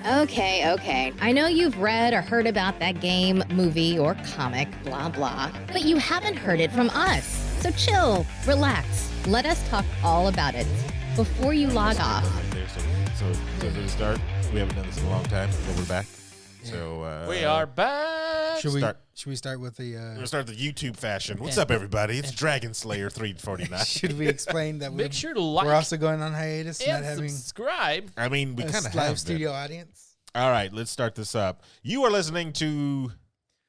Okay. I know you've read or heard about that game, movie, or comic, blah, blah, but you haven't heard it from us. So chill, relax. Let us talk all about it before you log off. So does it start? We haven't done this in a long time, but we're back. So we are back. Should we start with the? We're gonna start the YouTube fashion. What's up, everybody? It's Dragon Slayer 349. Should we explain that Make sure to like we're also going on hiatus, and not having subscribe. I mean, we a kind of live have studio audience? All right, let's start this up. You are listening to.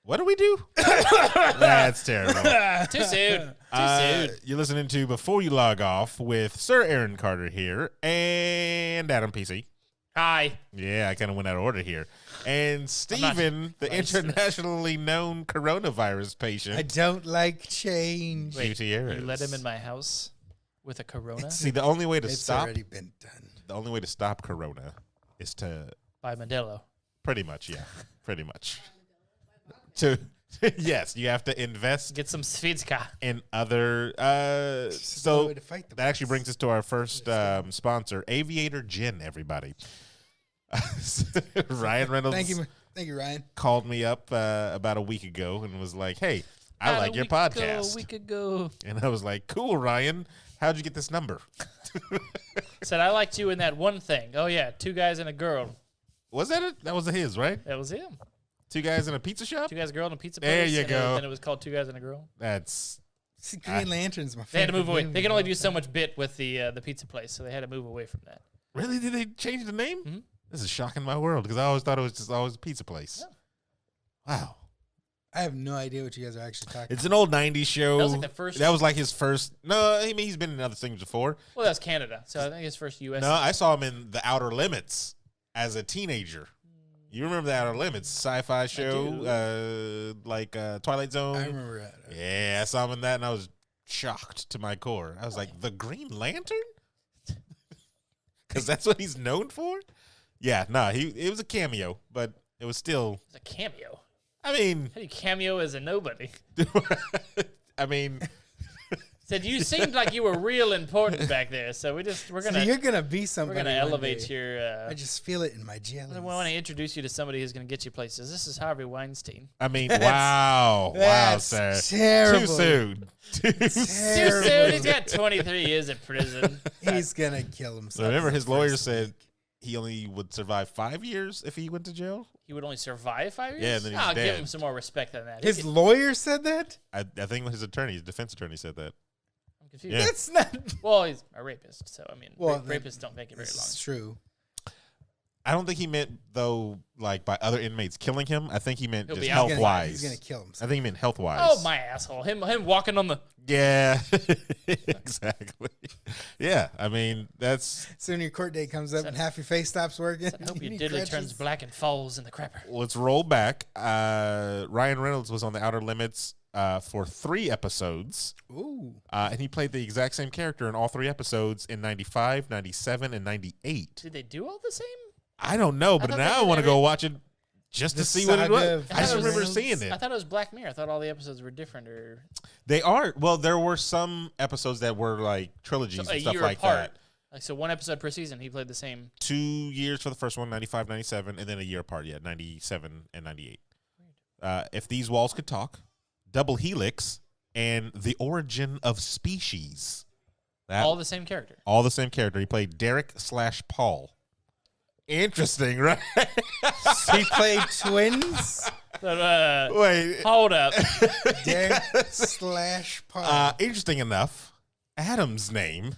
What do we do? That's terrible. Too soon. Too soon. You're listening to Before You Log Off with Sir Aaron Carter here and Adam PC. Hi. Yeah, I kind of went out of order here. And Steven, the internationally known coronavirus patient. I don't like change. Wait, Gutierrez. you let him in my house with a corona? See, the only way to It's stop already been done. the only way to stop corona is to By Modelo. pretty much yes, you have to invest Get some Svidska. in other It's the only so way to fight the that actually brings us to our first sponsor, Aviator Gin, everybody. Ryan Reynolds Thank you, Ryan. called me up about a week ago and was like, "Hey, I like your podcast." A week ago. And I was like, "Cool, Ryan. How'd you get this number?" Said, I liked you in that one thing. Oh, yeah, 2 guys and a girl. Was that it? That was his, right? That was him. 2 guys in a pizza shop? 2 guys, a girl, and a pizza place. There you and go. Then it was called 2 Guys and a Girl. That's See, Green Lantern's my favorite. They had to move away. movie They can of only all do so time. much bit with the pizza place, so they had to move away from that. really, did they change the name? Mhm. This is shocking my world because I always thought it was just always a pizza place. Yeah. Wow. I have no idea what you guys are actually talking It's an old 90s show. That was like the first- That was like his first. No, I mean, he's been in other things before. Well, that's Canada, so I think his first U.S. No, I saw him in The Outer Limits as a teenager. You remember The Outer Limits, sci-fi show, like Twilight Zone? I remember that. Yeah, I saw him in that, and I was shocked to my core. I was like, the Green Lantern? Because that's what he's known for? Yeah, no, it was a cameo, but it was still, It's a cameo. I mean, How do you cameo as a nobody? I mean, Said you seemed like you were real important back there, so we're So gonna you're gonna be somebody. one elevate day. your. I just feel it in my jelly. I want to introduce you to somebody who's gonna get you places. This is Harvey Weinstein. I mean, wow, That's sir. terrible. Too soon. Too Too soon. soon. He's got 23 years in prison. He's gonna kill himself. So remember, his the lawyer first said week. he only would survive 5 years if he went to jail. He would only survive 5 years. Yeah, and then he's I'll give dead. him some more respect than that. His lawyer said that. I think his defense attorney said that. I'm confused. Yeah. That's not. Well, he's a rapist, so I mean, Well, rapists don't make it very long. It's true. I don't think he meant, though, like by other inmates killing him. I think he meant He'll just be out. health wise. He's gonna kill I himself. think he meant health wise. Oh my asshole! Him walking on the. Yeah, exactly. Yeah, I mean that's. Soon your court date comes up and half your face stops working. I hope You your need diddly crutches. turns black and falls in the crapper. Let's roll back. Ryan Reynolds was on The Outer Limits for 3 episodes, Ooh. and he played the exact same character in all 3 episodes in 95, 97, and 98. Did they do all the same? I don't know, but thought now they I did want to every- go watch it just to The see what it saga was. of I just Ryan remember Reynolds. seeing it. I thought it was Black Mirror. I thought all the episodes were different, or They are. Well, there were some episodes that were like trilogies a and stuff year like apart. that. Like so, one episode per season. He played the same. 2 years for the first one, 95, 97, and then a year apart, 97 and 98. If These Walls Could Talk, Double Helix, and The Origin of Species. All the same character. All the same character. He played Derek/Paul. Interesting, right? He played twins. But, Wait. hold up. Derek/Paul. Interesting enough, Adam's name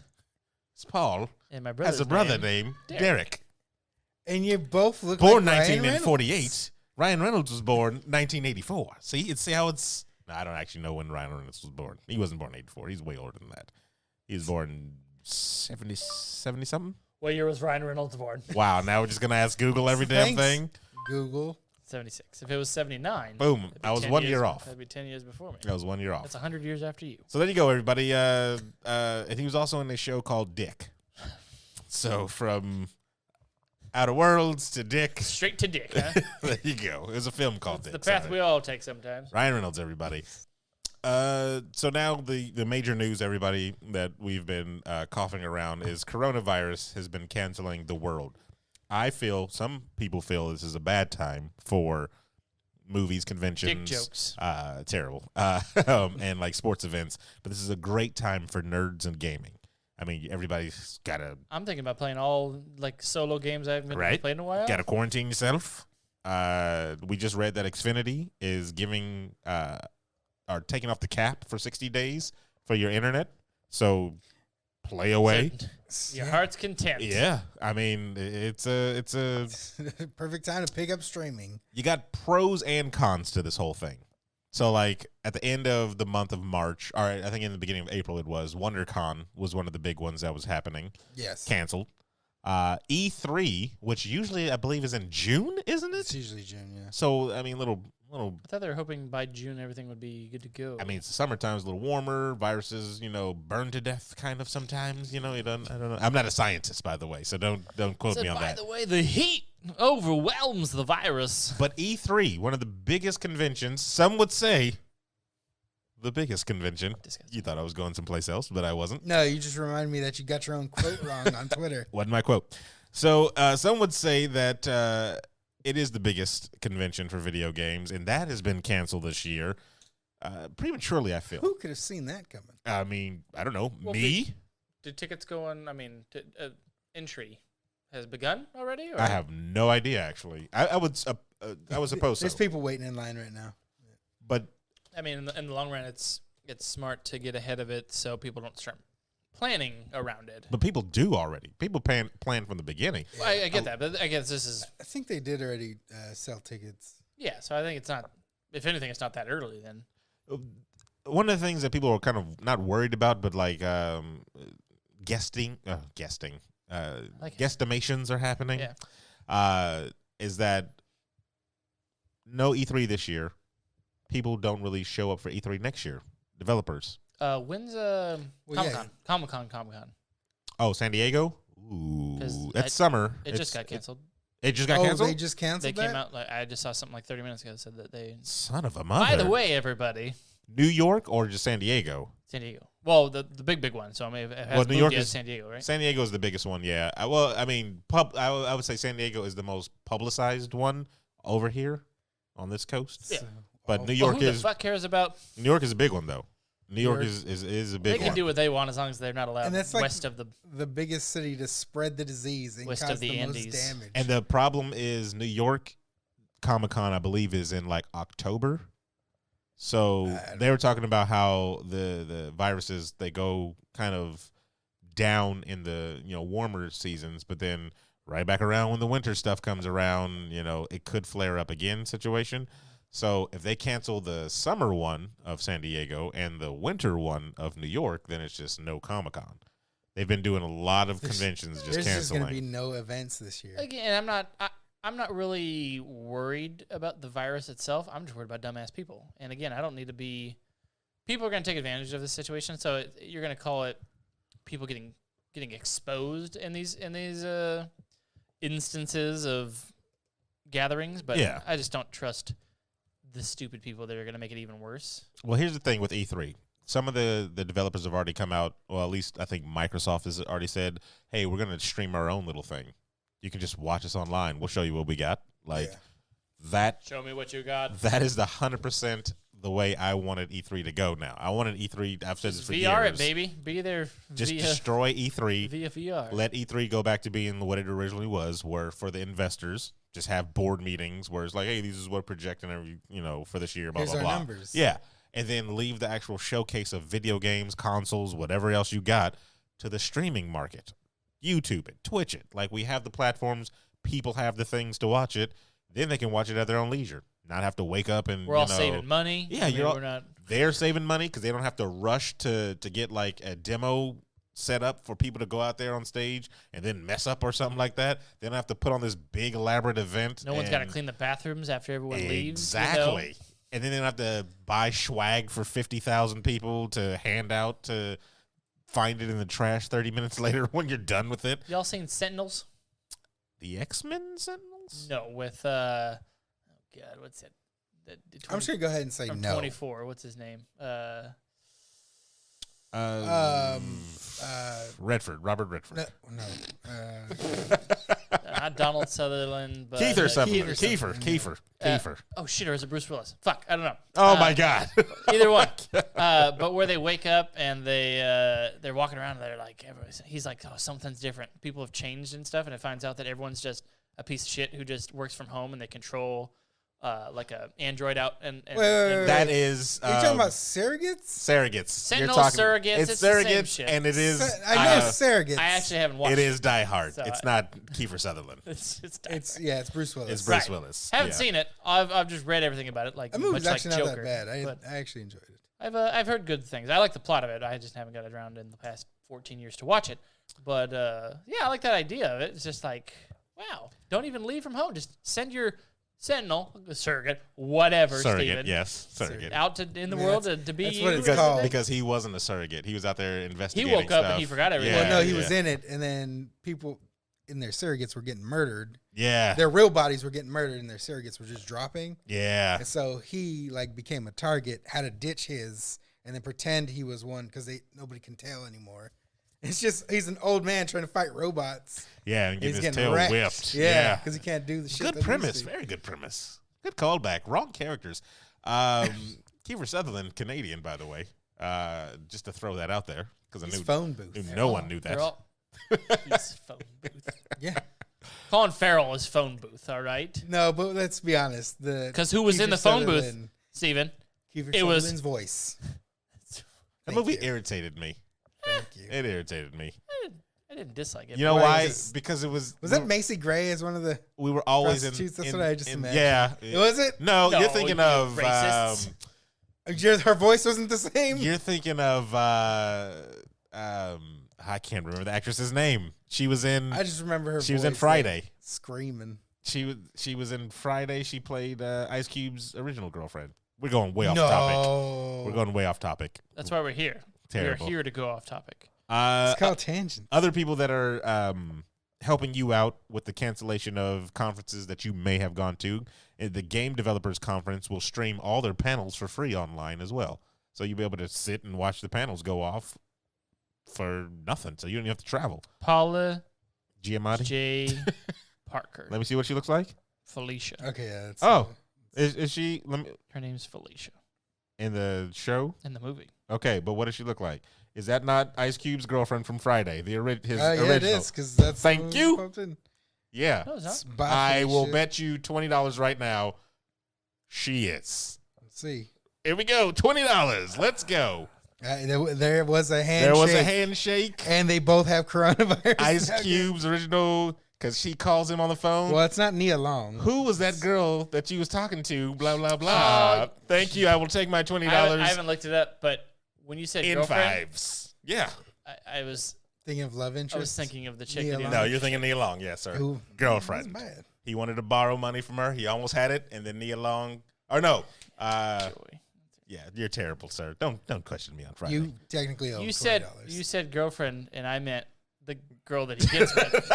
is Paul. And my brother Has a brother named Derek. Derek. And you both look Born like Ryan 1948. Reynolds. Ryan Reynolds was born 1984. See how it's. No, I don't actually know when Ryan Reynolds was born. He wasn't born in 84. He's way older than that. He was born 70 something. What year was Ryan Reynolds born? Wow, now we're just going to ask Google every damn Thanks. thing. Google. 76. If it was 79, Boom. that'd be I was 10 1 years- year off. That'd be 10 years before me. That was 1 year off. That's 100 years after you. So there you go, everybody. And he was also in a show called Dick. So from Outer Worlds to Dick. Straight to dick, huh? There you go. It was a film called That's Dick. the path sorry. we all take sometimes. Ryan Reynolds, everybody. So now the major news, everybody, that we've been coughing around is coronavirus has been canceling the world. some people feel this is a bad time for movies, conventions, Dick jokes. terrible, and like sports events. But this is a great time for nerds and gaming. I mean, everybody's got to I'm thinking about playing all like solo games I haven't been playing in a while. got to quarantine yourself. We just read that Xfinity is giving are taking off the cap for 60 days for your internet. So play away. So your heart's content. Yeah, I mean, it's a Perfect time to pick up streaming. you got pros and cons to this whole thing. So, like, at the end of the month of March, or I think in the beginning of April it was, WonderCon was one of the big ones that was happening. Yes. Canceled. E3, which usually I believe is in June, isn't It's it? usually June, yeah. So, I mean, little. I thought they were hoping by June everything would be good to go. I mean, it's the summertime, it's a little warmer. Viruses, burn to death kind of sometimes. I don't know. I'm not a scientist, by the way, so don't quote me on that. By the way, the heat overwhelms the virus. But E3, one of the biggest conventions, some would say the biggest convention. Disgusting. You thought I was going someplace else, but I wasn't. No, you just reminded me that you got your own quote wrong on Twitter. Wasn't my quote. So some would say that it is the biggest convention for video games, and that has been canceled this year. Prematurely, I feel. Who could have seen that coming? I mean, I don't know. Well, me? Did tickets go on? I mean, entry has begun already? Or? I have no idea, actually. I would suppose so. There's people waiting in line right now. But I mean, in the long run, it's smart to get ahead of it so people don't start planning around it. But people do already. People plan from the beginning. Well, I get that, but I guess this is... I think they did already sell tickets. Yeah, so I think it's not... If anything, it's not that early then. One of the things that people are kind of not worried about, but like guesstimations are happening. Yeah. Is that no E3 this year? People don't really show up for E3 next year. Developers. When's Comic-Con? Comic-Con. Oh, San Diego? Ooh, that's summer. It just got canceled. It just got canceled? They just canceled They that? came out, I just saw something like 30 minutes ago that said that they... Son of a mother. By the way, everybody... New York or just San Diego? San Diego. Well, the big one. So I mean, it has New York is San Diego, right? San Diego is the biggest one, yeah. I would say San Diego is the most publicized one over here on this coast. Yeah. But New Well, York who is the fuck cares about? New York is a big one though. New York is a big They can one. do what they want as long as they're not allowed And that's like west of the biggest city to spread the disease and West cause of the most Andes. damage. And the problem is New York Comic-Con, I believe, is in like October. So they were talking about how the viruses, they go kind of down in the warmer seasons, but then right back around when the winter stuff comes around, it could flare up again situation. So if they cancel the summer one of San Diego and the winter one of New York, then it's just no Comic-Con. They've been doing a lot of conventions just There's canceling. just going to be no events this year. Again, I'm not really worried about the virus itself. I'm just worried about dumbass people. And again, I don't need to be. People are going to take advantage of this situation. So you're going to call it people getting exposed in these instances of gatherings. But Yeah. I just don't trust the stupid people that are going to make it even worse. Well, here's the thing with E3. Some of the developers have already come out. Well, at least I think Microsoft has already said, hey, we're going to stream our own little thing. You can just watch us online. We'll show you what we got. That. Show me what you got. That is the 100% the way I wanted E3 to go now. I wanted E3, I've said this for VR years. it, baby. Be there Just via destroy E3. VR. Let E3 go back to being what it originally was, where for the investors, just have board meetings where it's like, hey, this is what we're projecting for this year, blah, Here's blah, our blah. numbers. Yeah. And then leave the actual showcase of video games, consoles, whatever else you got to the streaming market. YouTube it, Twitch it. Like, we have the platforms, people have the things to watch it, then they can watch it at their own leisure. Not have to wake up and We're all saving money. Yeah, we're not. They're saving money because they don't have to rush to get like a demo set up for people to go out there on stage and then mess up or something like that. They don't have to put on this big elaborate event. No one's got to clean the bathrooms after everyone leaves. Exactly. And then they don't have to buy swag for 50,000 people to hand out to find it in the trash 30 minutes later when you're done with it. Y'all seen Sentinels? The X-Men Sentinels? No, with oh god, what's it? I'm just going to go ahead and say from no. 24. What's his name? Redford, Robert Redford. No. Not Donald Sutherland, but Kiefer Sutherland. Sutherland. Kiefer. Oh shit, or is it Bruce Willis? Fuck, I don't know. Oh my God. Either one. But where they wake up and they're walking around and they're like, he's like, oh, something's different. People have changed and stuff, and it finds out that everyone's just a piece of shit who just works from home and they control like a android out and Wait. That is. Are you talking about surrogates? Surrogates. Sentinel You're talking, surrogates. It's It's the same surrogates, shit. and it is. I know surrogates. I actually haven't watched It is Die Hard. So it's not Kiefer Sutherland. It's It's Bruce Willis. It's Bruce Right. Willis. Haven't Yeah. seen it. I've just read everything about it. Like That movie's much actually like not Joker, that bad. but I actually enjoyed it. I've heard good things. I like the plot of it. I just haven't got around in the past 14 years to watch it. But yeah, I like that idea of it. It's just like, wow, don't even leave from home. Just send your Sentinel, surrogate, whatever, Surrogate, Steven, yes. Surrogate. out in the world to be that's you. what it's Because, called. because he wasn't a surrogate. He was out there He investigating woke up stuff. and he forgot everything. Yeah, Well, no, he yeah. was in it, and then people in their surrogates were getting murdered. Yeah. Their real bodies were getting murdered, and their surrogates were just dropping. Yeah. And so he like became a target, had to ditch his, and then pretend he was one because nobody can tell anymore. It's just he's an old man trying to fight robots. Yeah, and get He's his getting tail wrecked. whipped. Yeah, because he can't do the shit. Good that he premise. used to. Very good premise. Good callback. Wrong characters. Kiefer Sutherland, Canadian, by the way. Just to throw that out there, because I His knew phone booth. no one knew that. His phone booth. Yeah. Colin Farrell is phone booth, all right? No, but let's be honest. Because who was in the phone booth, Steven? Kiefer It was- Sutherland's voice. That Thank movie you. irritated me. Thank you. It irritated me. I didn't dislike it. You know Why why? is it- Because it was. Was that Macy Gray as one of the We were always in. prostitutes? That's in- what I just in- imagined. Yeah. Was it? No, No, you're thinking you of. racists. Her voice wasn't the same. You're thinking of. I can't remember the actress's name. She was in. I just remember her. She was in voice, Friday. like, screaming. She was in Friday. She played Ice Cube's original girlfriend. We're going way off topic. We're going way off topic. That's why we're here. Terrible. We're here to go off topic. It's called tangent. Other people that are helping you out with the cancellation of conferences that you may have gone to, the Game Developers Conference will stream all their panels for free online as well. So you'll be able to sit and watch the panels go off for nothing. So you don't even have to travel. Paula Giamatti. J. Parker. Let me see what she looks like. Felicia. Okay, yeah. That's, Oh, is she Her name's Felicia in the show? in the movie. Okay, but what does she look like? Is that not Ice Cube's girlfriend from Friday? His yeah, original. it is because that's Thank the one you. that popped in. Yeah. No, it's not. It's by I will Felicia. bet you $20 right now she is. Let's see. Here we go. $20. Let's go. There was a handshake. There was a handshake. and they both have coronavirus. Ice Okay. Cube's original, because she calls him on the phone. Well, it's not Nia Long. Who was that girl that you was talking to? Blah, blah, blah. Thank you. I will take my $20 I haven't looked it up, but when you said in girlfriend, fives. Yeah. I was Thinking of love interest. I was thinking of the chick. Nia that Long. No, you're thinking Nia Long. Yes, sir. Who? Girlfriend. Wasn't bad. He wanted to borrow money from her. He almost had it. And then Nia Long. Or no. Joey. Yeah, you're terrible, sir. Don't question me on Friday. You technically owe You $20. said girlfriend, and I meant the girl that he gets with.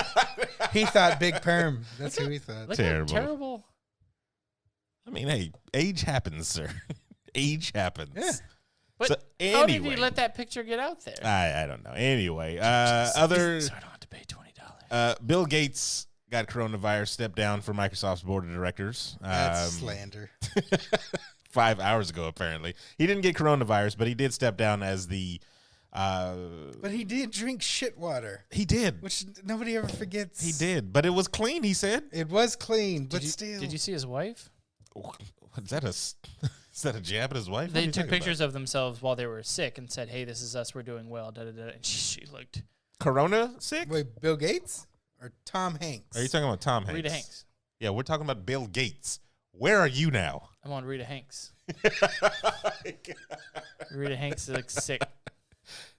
He thought Big Perm. That's who he thought. Look Terrible. how terrible. I mean, hey, age happens, sir. Age happens. Yeah. But So, how did anyway. he let that picture get out there? I don't know. Anyway, other So I don't have to pay $20. Bill Gates got coronavirus, stepped down from Microsoft's board of directors. That's slander. 5 hours ago, apparently. He didn't get coronavirus, but he did step down as the. But he did drink shit water, He did. which nobody ever forgets. He did, but it was clean. He said. It was clean, but Did you, still. did you see his wife? Is that is that a jab at his wife? What are They you took talking pictures of themselves while they were sick and said, "Hey, this is us. We're doing well." Da, da, da. And she looked. about? Corona sick? Wait, Bill Gates or Tom Hanks? Are you talking about Tom Hanks? Rita Hanks. Yeah, we're talking about Bill Gates. Where are you now? I'm on Rita Hanks. Rita Hanks looks sick.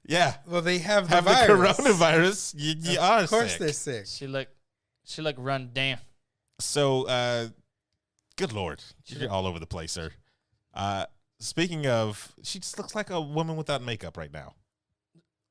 Yeah. Well, they have the Have the virus. coronavirus. You are Of course, sick. they're sick. She looked run down. So, good Lord. You're all over the place, sir. Speaking of, she just looks like a woman without makeup right now.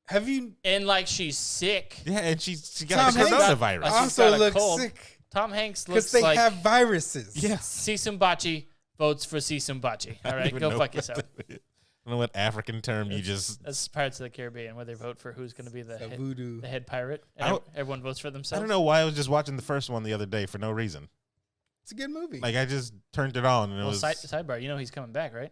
Have you And like she's sick. Yeah, and she got Tom the Hanks- coronavirus. She's also got a look cold. sick? Tom Hanks Because looks they like have viruses. Yeah. Sisumbachi votes for Sisumbachi. All I don't right, even go know fuck what yourself. that is. don't know what African term you just. That's Pirates of the Caribbean, where they vote for who's going to be the voodoo. head pirate. I don't- Everyone votes for themselves. I don't know why I was just watching the first one the other day for no reason. It's a good movie. Like I just turned it on and it Well, was sidebar, he's coming back, right?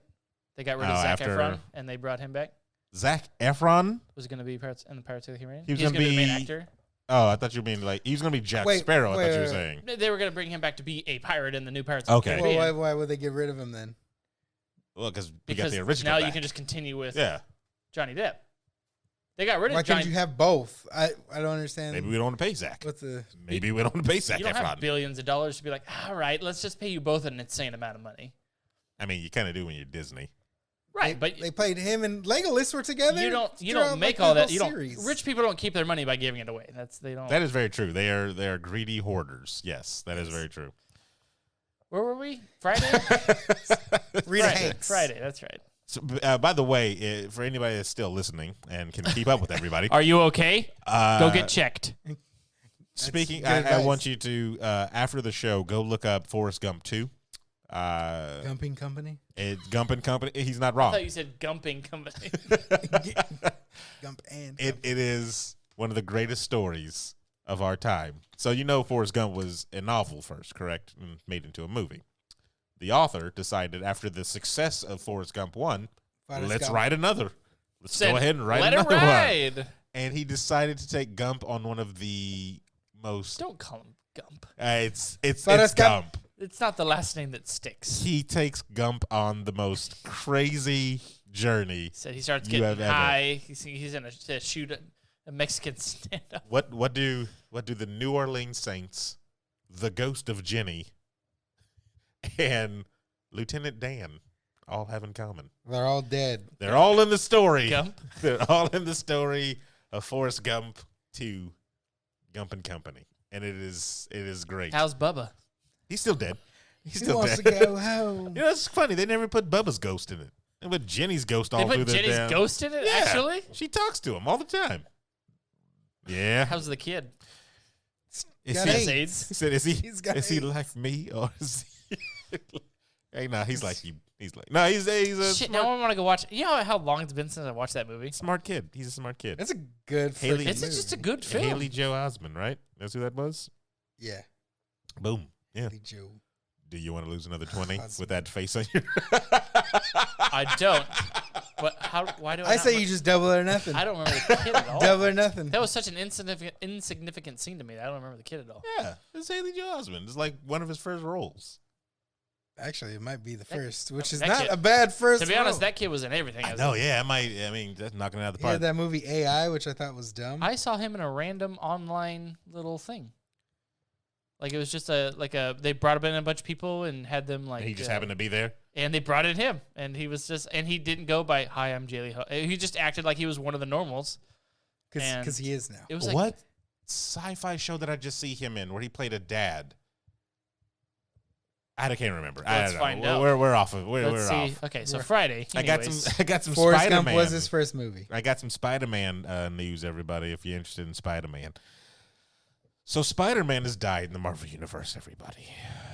They got rid of Oh, Zac after- Efron, and they brought him back. Zac Efron. Was going to be Pirates of the Caribbean. He was He's gonna gonna be the main be- actor. Oh, I thought you were being like he was gonna be Jack Wait, Sparrow. I wait, thought you were wait. saying. They were going to bring him back to be a pirate in the new Pirates of the Okay. well, Caribbean. why would they get rid of him then? Well, because we got Because the original. now back. you can just continue with Yeah. Johnny Depp. They got rid Why of Johnny. couldn't you have both? I don't understand. Maybe we don't want to pay Zach. What's the Maybe we don't want to pay Zac You don't have Efron. billions of dollars to be like, all right, let's just pay you both an insane amount of money. I mean, you kind of do when you're Disney. Right, but they played him and Legolas were together. you don't throughout, make like, all the that. whole You don't. series. Rich people don't keep their money by giving it away. They don't. That is very true. They are greedy hoarders. Yes, that is very true. Where were we? Friday. Rita Friday. Hanks. Friday. That's right. So, by the way, for anybody that's still listening and can keep up with everybody, Are you okay? Go get checked. speaking, good I advice. want you to after the show go look up Forrest Gump 2. Gumping Company. It's Gump and Company. He's not I wrong. thought you said gumping company. Gump and It is one of the greatest stories of our time. So you know Forrest Gump was a novel first, correct? And made into a movie. The author decided after the success of Forrest Gump 1, Forrest let's Gump. write another. Let's Said, go ahead and write Let another it one. ride. And he decided to take Gump on one of the most Don't call him Gump. it's Forrest Gump. It's not the last name that sticks. He takes Gump on the most crazy journey. Said he starts You have getting ever. high. He's in a shoot a Mexican stand up. What do the New Orleans Saints, the ghost of Jenny, and Lieutenant Dan all have in common? They're all dead. They're all in the story. Gump. They're all in the story of Forrest Gump to Gump and Company, and it is great. How's Bubba? He's still dead. He's He still wants dead. to go home. You know, it's funny. They never put Bubba's ghost in it. They put Jenny's ghost all They through put the Jenny's damn. ghost in it. Yeah. Actually, She talks to him all the time. Yeah. how's the kid? Is Got he, AIDS. AIDS. he said, is he He's got is he AIDS. like me or is he Hey, no, he's like you. He's like no, he's a Shit, smart, now I want to go watch. You know how long it's been since I watched that movie? smart kid. He's a smart kid. That's a good Haley- freaking It's movie. just a good film. Haley Joe Osment, right? That's who that was. Yeah. Boom. Yeah. Haley Joe. Do you want to lose another 20 Osment. with that face on your? I don't. But how? Why do I? I not say re- you just double or nothing. I don't remember the kid at all. Double or nothing. That was such an insignificant scene to me that I don't remember the kid at all. Yeah, it's Haley Joe Osment. It's like one of his first roles. Actually, it might be the first, which is that not kid- a bad first. To be honest, role. that kid was in everything. I know. Yeah, I mean, that's knocking it out of the He had park. that movie AI, which I thought was dumb. I saw him in a random online little thing. Like it was just they brought in a bunch of people and had them like. He just happened to be there. And they brought in him, and he was just, and he didn't go by "Hi, I'm Jay Lee Ho." He just acted like he was one of the normals. and- Because he is now. It was like, What sci-fi show did I just see him in where he played a dad? I can't remember. I Let's don't know. find out. We're off of. We're Let's off. see. Okay, so Friday. I got anyways. some. I got some Forrest Spider-Man. Gump was his first movie. I got some Spider-Man news, everybody. If you're interested in Spider-Man, so Spider-Man has died in the Marvel Universe. Everybody.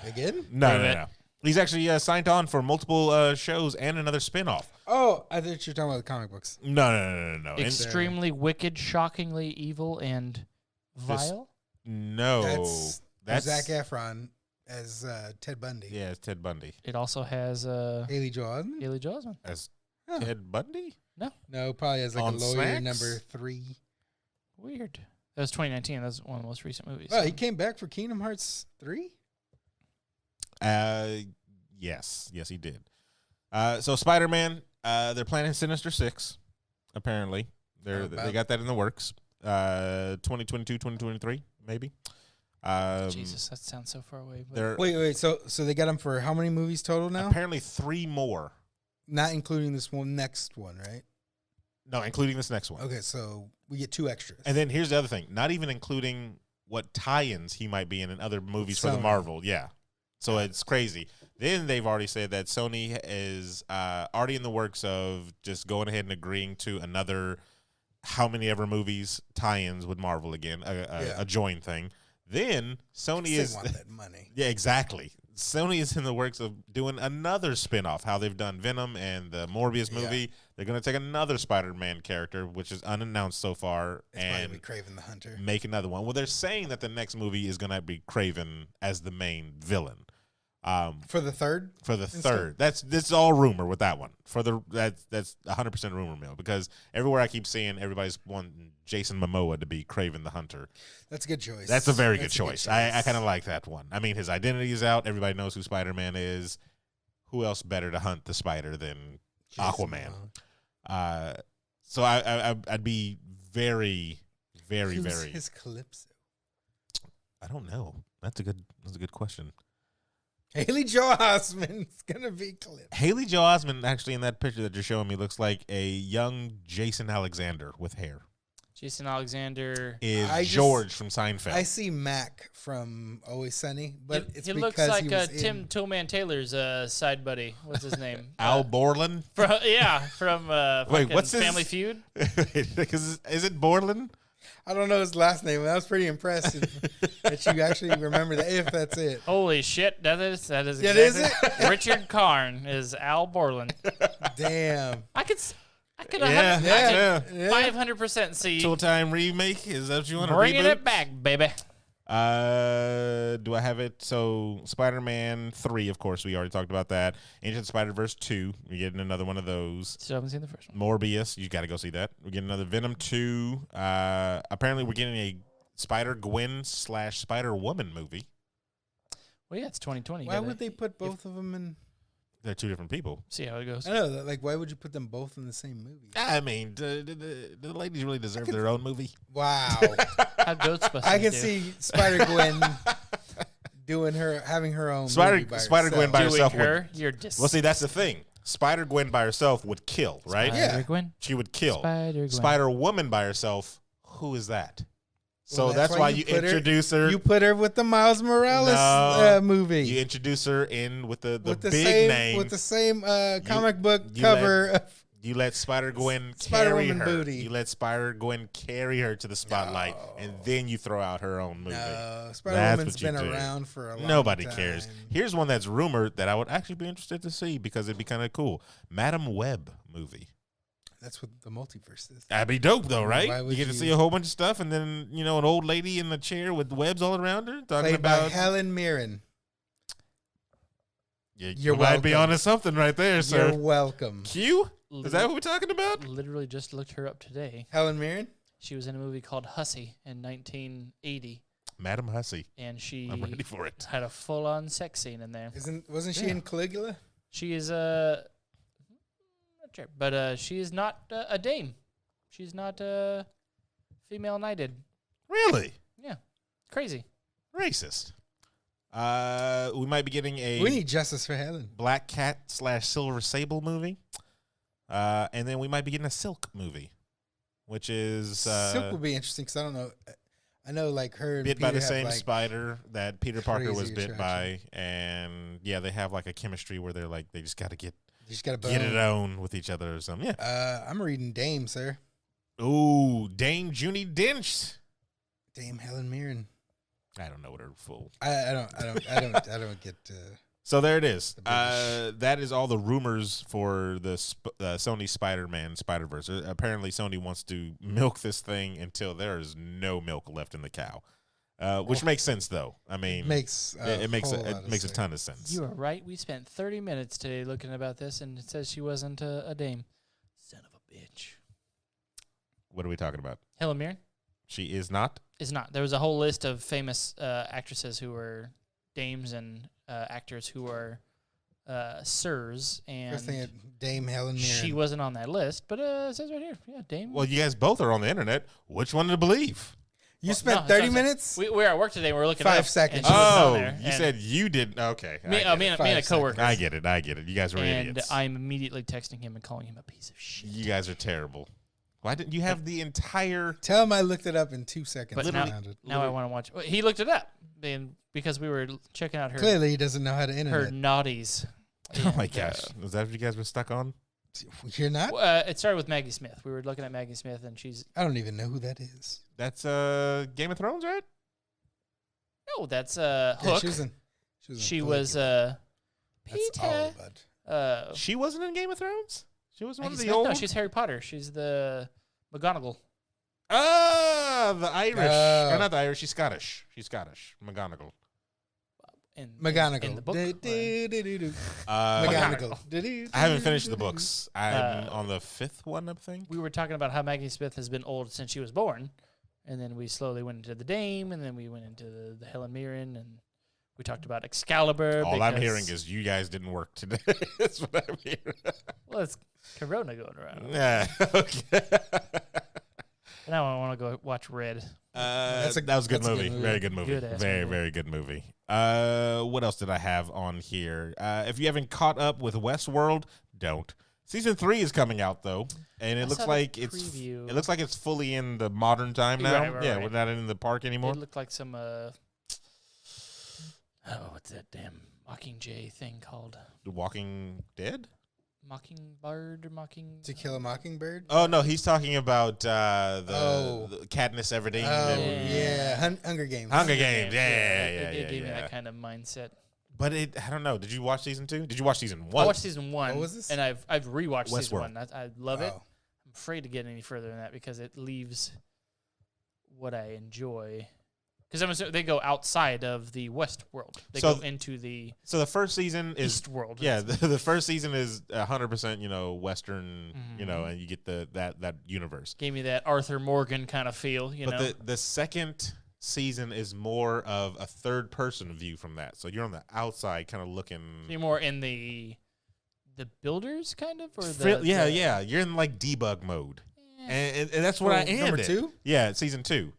Again? No. He's actually signed on for multiple shows and another spin-off. Oh, I thought you were talking about the comic books. No. And- Extremely wicked, shockingly evil, and vile. no, That's Zac Efron as Ted Bundy. Yeah, it's Ted Bundy. It also has Haley Joel Osment? Haley Joel Osment. As Huh. Ted Bundy? No, probably as like On a lawyer Snacks? number 3. Weird. That was 2019. That was one of the most recent movies. Oh, he came back for Kingdom Hearts 3? Yes, he did. So Spider-Man, they're planning Sinister 6. Apparently, they got that in the works. 2022, 2023, maybe. Jesus, that sounds so far away. But They're Wait. So they got him for how many movies total now? apparently 3 more. Not including this next one, right? No, including this next one. Okay, so we get 2 extras. And then here's the other thing: not even including what tie-ins he might be in other movies for the Sony. Marvel. Yeah, so it's crazy. Then they've already said that Sony is already in the works of just going ahead and agreeing to another how many ever movies tie-ins with Marvel again, a joint thing. Then Sony They is want that money. yeah, exactly. Sony is in the works of doing another spin-off, how they've done Venom and the Morbius movie. They're going to take another Spider-Man character, which is unannounced so far, and be Kraven the Hunter. make another one. Well, they're saying that the next movie is going to be Kraven as the main villain. For the third? For the third. That's all rumor with that one. That's 100% rumor mill, because everywhere I keep seeing everybody's wanting Jason Momoa to be Kraven the Hunter. That's a good choice. That's a very good choice. I kind of like that one. I mean, his identity is out. Everybody knows who Spider-Man is. Who else better to hunt the spider than Jason Aquaman? So I'd be very, very, Who's very. his Calypso? I don't know. That's a good question. Haley Joel Osment's gonna be Calypso. Haley Joel Osment, actually, in that picture that you're showing me, looks like a young Jason Alexander with hair. Jason Alexander Is George from Seinfeld. I see Mac from Always Sunny, but it's he because looks like he was Tim Toolman Taylor's side buddy. What's his name? Al Borland. From Wait, what's his Family Feud? Is it Borland? I don't know his last name. That was pretty impressive that you actually remember that. If that's it. Holy shit! That is Yeah, exactly is it? Richard Karn is Al Borland. Damn. I could Yeah. 500% see Tool Time remake. Is that what you want to bringing reboot? it back, baby. Do I have it? So Spider-Man 3, of course, we already talked about that. Into the Spider-Verse 2, we're getting another one of those. Still haven't seen the first one. Morbius, you got to go see that. We're getting another Venom 2. Apparently, we're getting a Spider-Gwen / Spider-Woman movie. Well, yeah, it's 2020. Why would they put both of them in? They're two different people. See how it goes. I know. Like, why would you put them both in the same movie? I mean, do the ladies really deserve their own movie? Wow. How Ghostbusters I can do. see Spider-Gwen having her own movie by Spider-Gwen by Doing herself. her, you're Well, see, that's the thing. Spider-Gwen by herself would kill, right? Yeah. Spider-Gwen? She would kill. Spider-Gwen. Spider-Woman by herself, who is that? So Well, that's why you put introduce her. You put her with the Miles Morales movie. You introduce her in with the big same, name. with the same comic book you cover. You let Spider-Gwen carry Spider-Woman her. booty. You let Spider-Gwen carry her to the spotlight, and then you throw out her own movie. No, That's Spider-Woman's what you been do. around for a long Nobody time. cares. Here's one that's rumored that I would actually be interested to see because it'd be kind of cool. Madam Web movie. That's what the multiverse is. That'd be dope, though, right? Why You would get to you- see a whole bunch of stuff, and then an old lady in the chair with webs all around her talking Played by about. Helen Mirren. Yeah, You're you might be welcome. onto something right there, sir. You're welcome. Q? Is that what we're talking about? Literally just looked her up today. Helen Mirren? She was in a movie called Hussy in 1980, Madam Hussey. and she I'm ready for it. had a full-on sex scene in there. Wasn't she Yeah. in Caligula? She is not sure, but she is not a dame. She's not female knighted. Really? Yeah, crazy. Racist. We might be getting a We need justice for Helen. Black Cat / Silver Sable movie. And then we might be getting a Silk movie, which is Silk will be interesting because I don't know. I know like her and bit Peter by the have, same like, spider that Peter Parker was crazy bit by, and yeah, they have like a chemistry where they're like they just got to get You just got to it on with each other or something. Yeah. I'm reading Dame, sir. Ooh, Dame Juni Dench. Dame Helen Mirren. I don't know what her full. I don't get. So there it is. The British. That is all the rumors for the Sony Spider-Man Spider-Verse. Apparently, Sony wants to milk this thing until there is no milk left in the cow, which makes sense, though. I mean, It makes it makes whole lot a of ton of sense. You are right. We spent 30 minutes today looking about this, and it says she wasn't a dame. Son of a bitch. What are we talking about? Helen Mirren She is not. is not. There was a whole list of famous actresses who were dames and actors who were sirs, First thing, and Dame Helen Mirren. she wasn't on that list. But it says right here, yeah, dame. Well, you guys both are on the internet. Which one to believe? You Well, spent no, that's 30 what I'm saying. minutes. We were at work today. We were looking 5 up, seconds. and she wasn't on Oh, there, you and said you did. Okay. me and a 5 coworker. I get it. You guys were And idiots. I'm immediately texting him and calling him a piece of shit. You guys are terrible. Why didn't you have the entire? Tell him I looked it up in 2 seconds. But and now- found it. Now I want to watch. Well, he looked it up, because we were checking out her Clearly, he doesn't know how to her internet. naughties. Oh my And, gosh, is that what you guys were stuck on? You're not. it started with Maggie Smith. We were looking at Maggie Smith, and she's I don't even know who that is. That's Game of Thrones, right? no, that's Yeah, Hook. she was in She in was Caligula. That's all, Peter. bud. She wasn't in Game of Thrones. She was one of Maggie the Smith? old. No, she's Harry Potter. She's the McGonagall. The Irish. Oh. Or not the Irish. She's Scottish. McGonagall. In McGonagall. the book. Do-do-do-do-do. Uh, McGonagall. I haven't finished the books. I'm on the 5th one, I think. We were talking about how Maggie Smith has been old since she was born, and then we slowly went into the Dame, and then we went into the Helen Mirren, and we talked about Excalibur. All I'm because- hearing is you guys didn't work today. That's what I'm hearing. well, it's Corona going around. Yeah. Okay. Now I want to go watch Red. That was a good that's a good movie. movie. Very good movie. Good-ass Very, movie. very good movie. What else did I have on here? If you haven't caught up with Westworld, don't. Season 3 is coming out though, and I it looks saw the like preview. it's fully in the modern time now. Right, Yeah, right. we're not in the park anymore. It looked like some what's that damn Mockingjay thing called? The Walking Dead? Mockingbird or Mocking? To Kill a Mockingbird. Oh no, he's talking about the Oh. Katniss Everdeen. Oh and- yeah, Hunger Games. Hunger Games. Yeah, It gave me yeah. that kind of mindset. But I don't know. Did you watch season 2? Did you watch season 1? I watched season 1. What was this? And I've rewatched season Westworld. 1. I love it. Oh. I'm afraid to get any further than that because it leaves what I enjoy. Because I'm assuming they go outside of the West world. They So- go into the So the first season is East world. yeah. The first season is 100% Western. Mhm. And you get that universe. Gave me that Arthur Morgan kind of feel. You know. But the second season is more of a third person view from that. So you're on the outside, kind of looking. You're more in the builders kind of, or Yeah. You're in like debug mode, and that's what I am. Number 2. Yeah, season 2.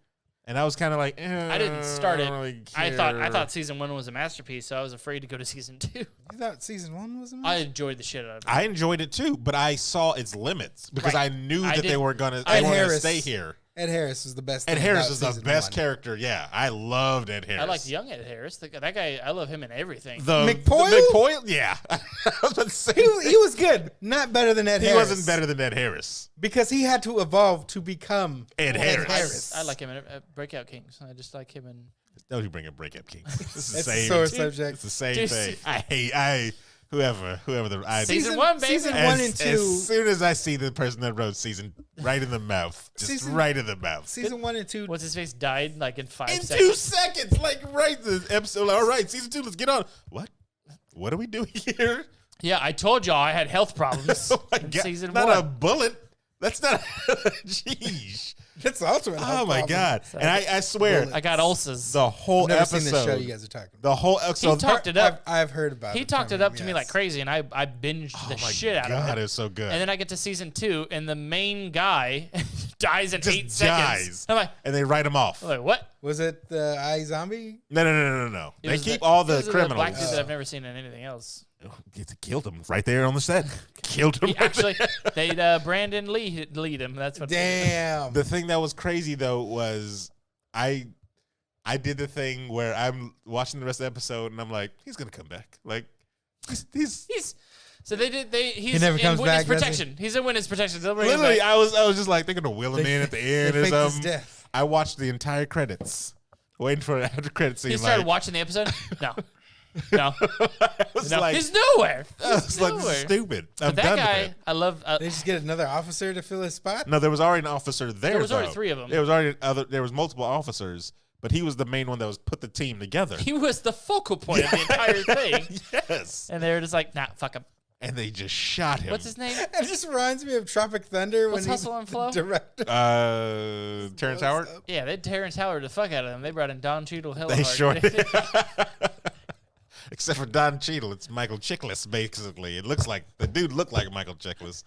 And I was kind of like, I didn't start it. don't really I care. thought season 1 was a masterpiece, so I was afraid to go to season 2. You thought season 1 was I enjoyed the shit out of it. I enjoyed it too, but I saw its limits because Right. I knew I that they did- were gonna Ed Harris. stay here. Ed Harris was the best. Ed thing Harris about is the season best 1. character. Yeah, I loved Ed Harris. I like young Ed Harris. That guy, I love him in everything. The McPoyle? The McPoyle? Yeah, I was about to say He was good, not better than Ed he Harris. wasn't better than Ed Harris. because he had to evolve to become Ed Harris. I like him in Breakout Kings. I just like him in. Don't you bring up Breakup King? It's the It's a same. sore It's subject. the same Dude, thing. I hate whoever the Season 1, baby. Season 1 and 2. As soon as I see the person that wrote season right in the mouth, just Season- right in the mouth. Season 1 and 2. What's his face died like in 5 In seconds. 2 seconds, like right the episode. All right, season 2, let's get on. What are we doing here? Yeah, I told y'all I had health problems Oh my in God, season not 1. a bullet. That's not. Jeez. That's the ultimate. Oh my God! And I swear, Bullet. I got ulcers. the whole I've never episode, seen the show you guys are talking about. the whole He episode. talked it up. I've heard about it. He talked from it up him, to me yes. like crazy, and I binged Oh the my shit out God, of it. it's so good. And then I get to season 2, and the main guy dies in Just 8 seconds. dies. I'm and they write him off. like, what? Was it the iZombie? No. It They was keep all it the was criminals. black dude that I've never seen in anything else. They killed him right there on the set. Killed him. He actually, they Brandon Lee lead him. That's what. Damn. The thing that was crazy though was I did the thing where I'm watching the rest of the episode and I'm like, he's gonna come back. Like he's So he's never in comes witness back, does he? protection. He's in witness protection. They'll bring him literally back. I was just like they're gonna wheel him in at the end They or faked his something. death. I watched the entire credits, waiting for an after credit scene. He started like, watching the episode. No, I was no. like, He's nowhere. I was He's like, this nowhere. is stupid. I'm But that done guy, with it. I love. They just get another officer to fill his spot. No, there was already an officer there. There was already though. 3 of them. There was already there was multiple officers, but he was the main one that was put the team together. He was the focal point of the entire thing, Yes, and they were just like, "Nah, fuck him." and they just shot him. What's his name? It just reminds me of Tropic Thunder What's when he's Hustle and the Flow? director. Terrence Howard. Yeah, they Terrence Howard the fuck out of him. They brought in Don Cheadle hella They hard. sure did. Except for Don Cheadle, it's Michael Chiklis basically. It looks like the dude looked like Michael Chiklis,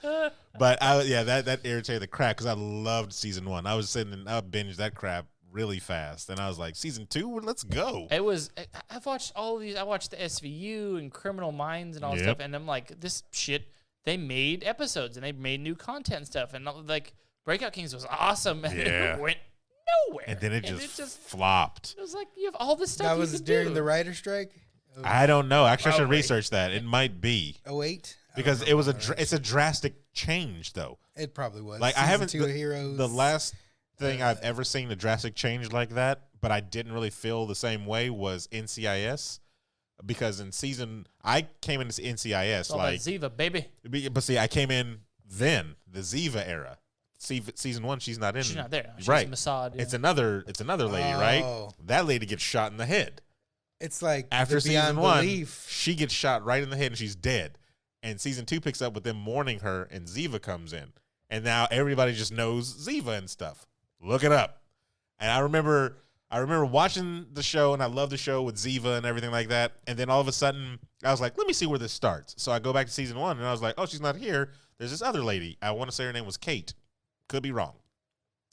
but that irritated the crap because I loved season 1. I was sitting and I binged that crap really fast, and I was like, season 2, well, let's go. It was. I've watched all of these. I watched the SVU and Criminal Minds and all that Yep. stuff, and I'm like, this shit. They made episodes and they made new content and stuff, and like Breakout Kings was awesome, and Yeah. it went nowhere. And then it just flopped. It was like you have all this stuff. That you was could during do. the writer strike. I don't know. Actually, I should Probably. research that. It might be 08? because it was it's a drastic change though. It probably was. Like I Season haven't 2 of Heroes. the last thing I've ever seen a drastic change like that, but I didn't really feel the same way was NCIS. because in season I came into NCIS All like, that Ziva, baby. but see, I came in then the Ziva era. Season 1, she's not in. She's not there. She's right. Mossad. Yeah. It's another lady, right? Oh. That lady gets shot in the head. It's like After the season Beyond 1, Belief. she gets shot right in the head and she's dead. And season 2 picks up with them mourning her, and Ziva comes in, and now everybody just knows Ziva and stuff. Look it up. And I remember watching the show, and I love the show with Ziva and everything like that. And then all of a sudden, I was like, let me see where this starts. So I go back to season 1, and I was like, oh, she's not here. There's this other lady. I want to say her name was Kate. Could be wrong.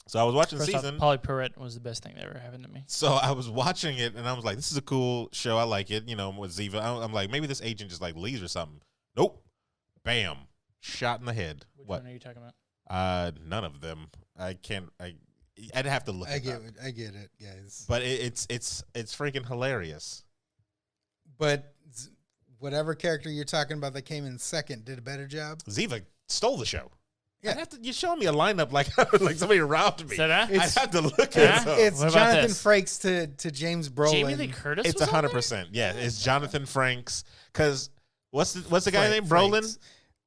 So I was watching the First off, season. Polly Perrette was the best thing that ever happened to me. So I was watching it, and I was like, this is a cool show. I like it, with Ziva. I'm like, maybe this agent just like leaves or something. Nope. Bam. Shot in the head. Which What? one are you talking about? None of them. I'd have to look I it get up. it. I get it, guys. But it's freaking hilarious. But whatever character you're talking about that came in second did a better job. Ziva stole the show. Yeah. You're showing me a lineup like somebody robbed me. Is that I'd have to look Yeah? it up. It's What about Jonathan this? Frakes to James Brolin. Jamie Lee Curtis. It's was on there? 100%. Yeah, it's Jonathan Franks. Because what's the guy named Frakes.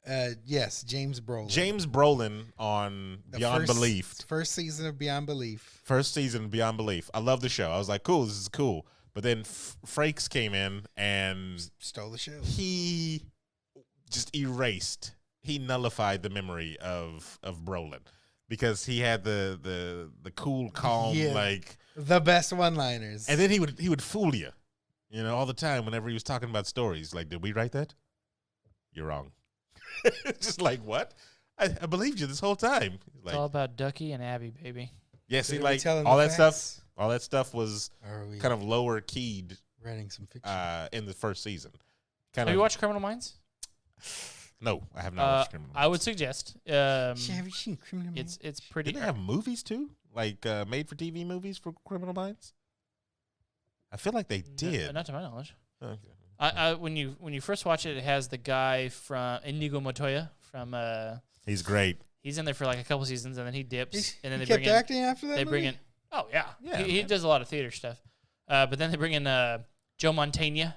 Brolin? Yes, James Brolin. James Brolin on The Beyond Belief. First season of Beyond Belief. First season of Beyond Belief. I love the show. I was like, cool, this is cool. But then Frakes came in and Stole the show. he just erased. He nullified the memory of Brolin because he had the cool, calm, Yeah. like, The best one-liners. and then he would fool you, all the time whenever he was talking about stories. Like, did we write that? You're wrong. Just like, what? I believed you this whole time. It's all about Ducky and Abby, baby. Yeah, see, Are we like telling all the that facts? stuff. All that stuff was Or are we kind of lower keyed writing some fiction? in the first season. Kind Have of. you watched Criminal Minds? No, I have not watched Criminal I would Minds. suggest. Have you seen Criminal Minds? It's pretty. Did they have movies too, like made for TV movies for Criminal Minds? I feel like they did. Not to my knowledge. Okay. When you first watch it, it has the guy from Inigo Montoya from. He's great. He's in there for like a couple seasons, and then he dips, and then he they kept bring in. acting after that They bring movie? in. Oh yeah, Yeah, He man. does a lot of theater stuff. But then they bring in Joe Montana.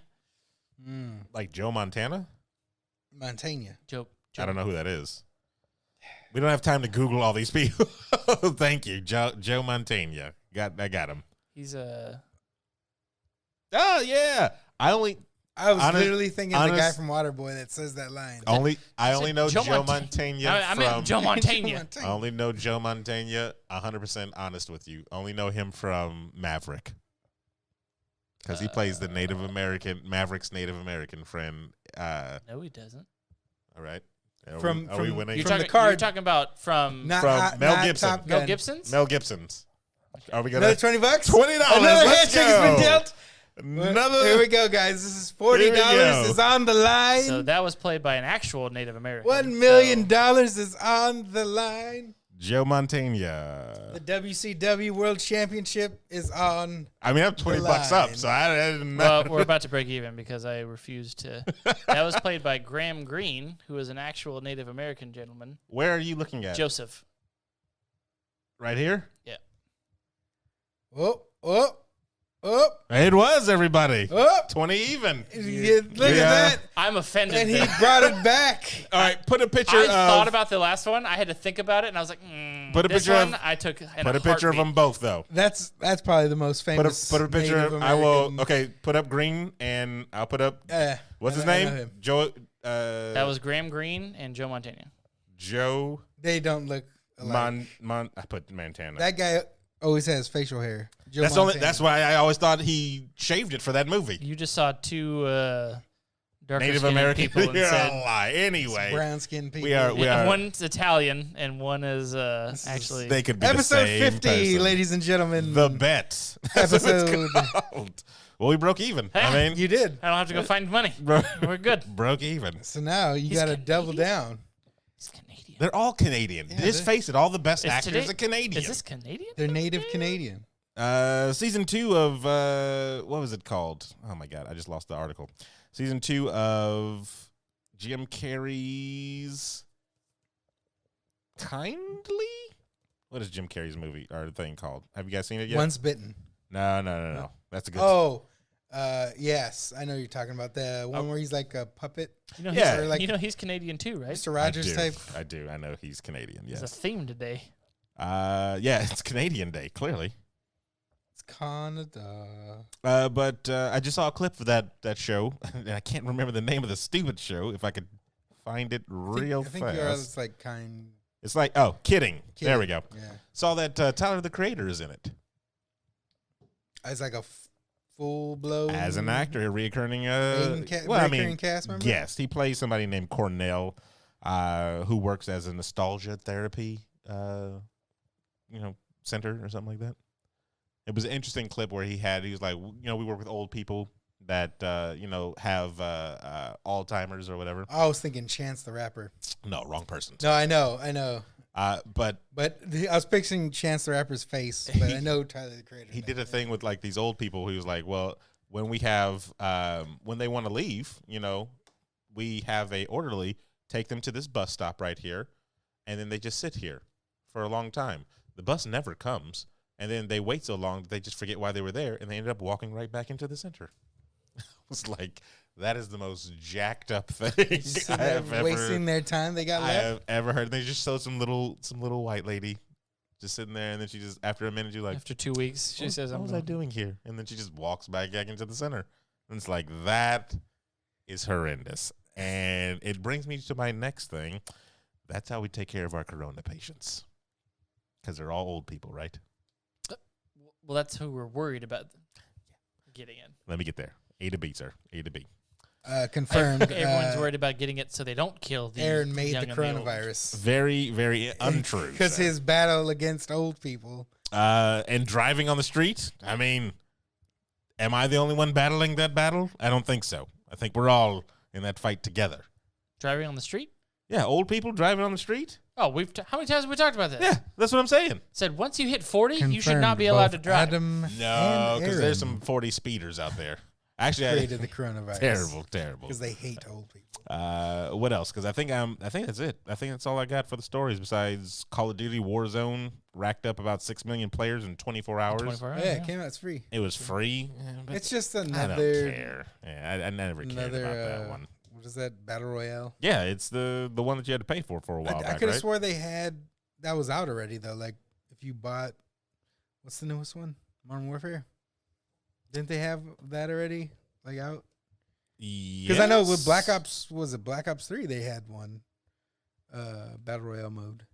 Like Joe Montana. Montana. Joe. I don't know who that is. We don't have time to Google all these people. Thank you, Joe Montana. I got him. He's Oh yeah. I was Honest- literally thinking the guy honest- from Waterboy that says that line. only know Joe Joe Montana. Montana. I meant Joe Montana. I only know Joe Montana. 100% honest with you. Only know him from Maverick. Because he plays the Maverick's Native American friend. No, he doesn't. All right. Are From- we from- winning? You're From the talking. card. You're talking about from Not From Hot- Mel not Gibson. Top Mel Gun. Gibson's. Mel Gibson's. Are we gonna Another $20? $20? Another Let's handshake has been go. dealt. Another. Here we go, guys. This is $40 Here we go. is on the line. So that was played by an actual Native American. $1 million is on the line. Joe Montana. The WCW World Championship is on. I mean, I'm $20 up, line. so I didn't Well, we're about to break even because I refused to. That was played by Graham Greene, who is an actual Native American gentleman. Where are you looking at? Joseph. Right here? Oh, oh, oh, It was, everybody. oh. 20 even. Yeah, look at Yeah. that. I'm offended. And he that- brought it back. All right, put a picture I of. thought about the last one. I had to think about it, and I was like, Put a this picture one of- I took. In Put a picture of heartbeat. them both, though. That's probably the most famous. Put a picture Native of. I will. American- Okay, put up Green, and I'll put up. What's his I know name? him. Joe. That was Graham Greene and Joe Montana. Joe They don't look alike. I put Montana. That guy always has facial hair. Joe that's Montana. That's why I always thought he shaved it for that movie. You just saw two darker Native skinned American people and You're said a lie. Anyway, brown skinned people. we are. and one's Italian and one is actually. They could be Episode the same 50, person. ladies and gentlemen. The bet. That's what it's Episode. called. Well, we broke even. Hey, I mean, You did. I don't have to go find money. bro- We're good. broke even. So now you He's got to double Canadian? down. He's Canadian. They're all Canadian. Yeah, Just they're- face it. All the best Is actors today- are Canadian. Is this Canadian? They're native Canadian. Season 2 of what was it called? Oh my god, I just lost the article. Season 2 of Jim Carrey's Kindly. What is Jim Carrey's movie or thing called? Have you guys seen it yet? Once bitten. No. That's a good. Oh, Yes, I know you're talking about the one where he's like a puppet. You know, Yeah. he's, Like you know he's Canadian too, right? Mr. Rogers type. I do. I know he's Canadian. There's a Yes. theme today. Yeah, it's Canadian Day, clearly. It's Canada. But I just saw a clip of that show, and I can't remember the name of the stupid show. If I could find it real I think fast. yours like kind. It's like, kidding. There we go. Yeah, Saw that Tyler the Creator is in it as like a full blown as an actor, a reoccurring. reoccurring cast member. Yes, he plays somebody named Cornell, who works as a nostalgia therapy, center or something like that. It was an interesting clip where he was like, we work with old people that have Alzheimer's or whatever. I was thinking Chance the Rapper. No, wrong person. No, I know. But I was picturing Chance the Rapper's face, but I know Tyler the Creator. he did a thing with like these old people. He was like, well, when we have when they want to leave, we have a orderly take them to this bus stop right here, and then they just sit here for a long time. The bus never comes, and then they wait so long that they just forget why they were there, and they ended up walking right back into the center. I was like, that is the most jacked up thing I have ever wasting their time they got left. I have ever heard. They just showed some little white lady just sitting there, and then she just after a minute, you're like, After 2 weeks, she says, what was I doing here? And then she just walks back into the center. And it's like, that is horrendous. And it brings me to my next thing. That's how we take care of our corona patients. Because they're all old people, right? Well, that's who we're worried about getting in. Let me get there. A to B, sir. A to B. Confirmed. Everyone's worried about getting it so they don't kill the Aaron made young the and the old. coronavirus. Very, very untrue. Because sir. his battle against old people. And driving on the street, I mean, am I the only one battling that battle? I don't think so. I think we're all in that fight together. Driving on the street? Yeah, old people driving on the street? Oh, how many times have we talked about this? Yeah, that's what I'm saying. Said once you hit 40, you should Confirmed. not be allowed to Both drive. Adam No, and because Aaron there's some 40 speeders out there. Actually, created the coronavirus. terrible. Because they hate old people. What else? Because I think that's it. I think that's all I got for the stories. Besides Call of Duty Warzone racked up about 6 million players in 24 hours. 24 Oh, hours, yeah, it came out. It's free. It was free. But It's just I don't another. care. Yeah, I never cared Another. about that one. What is that? Battle Royale. Yeah, it's the one that you had to pay for a while I back, could have right? swore they had that was out already though. Like if you bought, what's the newest one? Modern Warfare. Didn't they have that already? Like out? Because I know with Black Ops, was it Black Ops 3? They had one Battle Royale mode.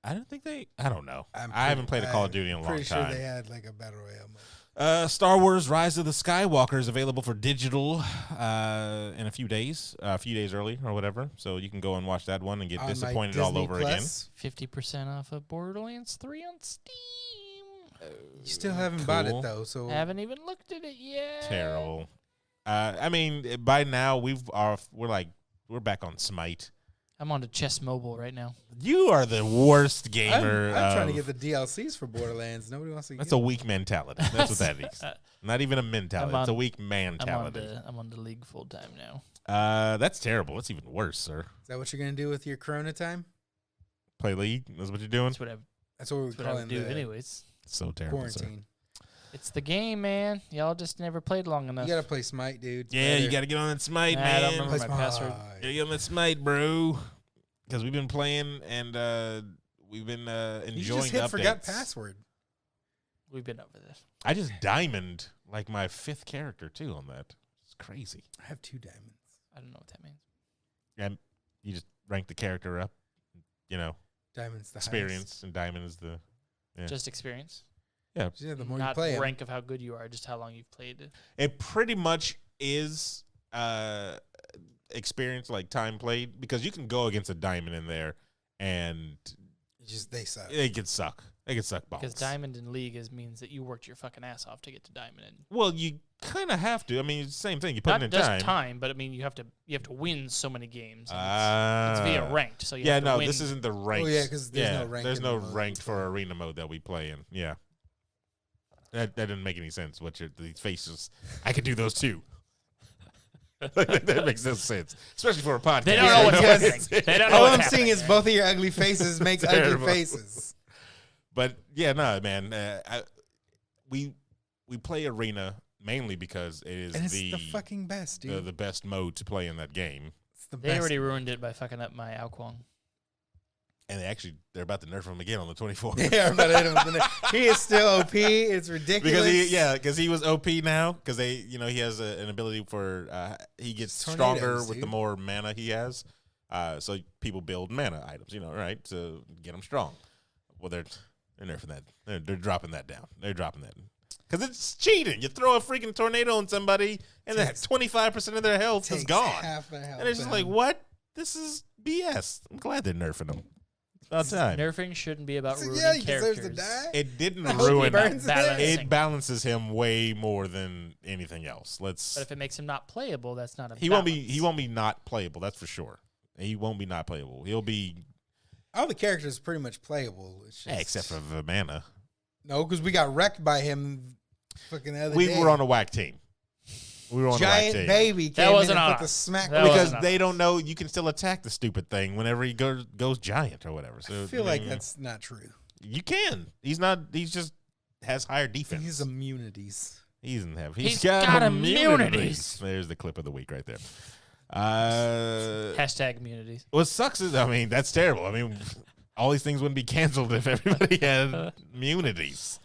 I don't think I don't know. I'm I haven't played a Call of Duty in a long Pretty time. sure they had like a Battle Royale mode. Star Wars Rise of the Skywalker is available for digital in a few days early or whatever. So you can go and watch that one and get On, like, disappointed all Disney over Plus. 50% off of Borderlands 3 on Steam. You still haven't bought it Cool. though, so Haven't even looked at it yet. again. Terrible. I mean, by now we're back on Smite. I'm on to Chess Mobile right now. You are the worst gamer. I'm trying to get the DLCs for Borderlands. Nobody wants to. That's get a weak mentality. That's what that is. Not even a mentality. I'm It's a on- weak mentality. I'm on the league full time now. That's terrible. That's even worse, sir. Is that what you're gonna do with your Corona time? Play League. That's what you're doing. That's what That's what we're I would calling do the anyways. So terrible, sir. quarantine. It's the game, man. Y'all just never played long enough. You gotta play Smite, dude. It's Yeah, you better. got to get on that Smite, Nah, I man. don't remember Play my password. Gotta get on that Smite, bro. Because we've been playing and we've been You enjoying just the hit updates. forgot password. We've been over this. I just diamond like my 5th character too on that. It's crazy. I have 2 diamonds. I don't know what that means. And you just rank the character up, Diamonds the experience, and diamond is the Yeah. Just experience. highest. Yeah, the more Not you play 'em. rank of how good you are, just how long you've played it. It pretty much is experience, like time played, because you can go against a diamond in there and they suck. it could suck. It could suck balls. Because diamond in league means that you worked your fucking ass off to get to diamond. And Well, you kind of have to. I mean, it's the same thing. You put not in just time. but I mean you have to win so many games. And it's via ranked, so you Yeah, have to no, win. this isn't the ranked. 'cause there's no rank There's in no the mode ranked we for play. arena mode that we play in. Yeah, that didn't make any sense. These faces? I could do those too. That makes no sense, especially for a podcast. They don't know what's Yes. happening. They don't know All what's I'm happening. seeing is both of your ugly faces make ugly Terrible. faces. But yeah, no, man. We play arena mainly because it is And it's the fucking best, dude. the best mode to play in that game. It's the They best. already ruined it by fucking up my Alquang. And they're about to nerf him again on the 24th. Yeah, but he is still OP. It's ridiculous. Because he was OP now. Because he has an ability for he gets Tornadoes, stronger with dude. the more mana he has. So people build mana items, right, to get them strong. Well, they're nerfing that. They're dropping that down. They're dropping that because it's cheating. You throw a freaking tornado on somebody, and then 25% of their health is gone. Half their health And it's just like, what? This is BS. I'm glad they're nerfing them. About time. Nerfing shouldn't be about ruining Yeah, he deserves characters. to die. It didn't I hope he ruin burns About it. balancing. It balances him way more than anything else. But if it makes him not playable, that's not a He balance. won't be not playable. That's for sure. He won't be not playable. He'll be All the characters are pretty much playable. It's just, except for the mana. no, because we got wrecked by him. Fucking the other We day. were on a whack team. We were on a whack Giant team. baby That came in wasn't and on put the us. smack. That because wasn't on they don't know you can still attack the stupid thing whenever he goes giant or whatever. So I feel like that's not true. you can. He's not. He's just has higher defense. He's immunities. He doesn't have. He's got immunities. There's the clip of the week right there. Hashtag immunities. What sucks is, that's terrible. All these things wouldn't be canceled if everybody had immunities.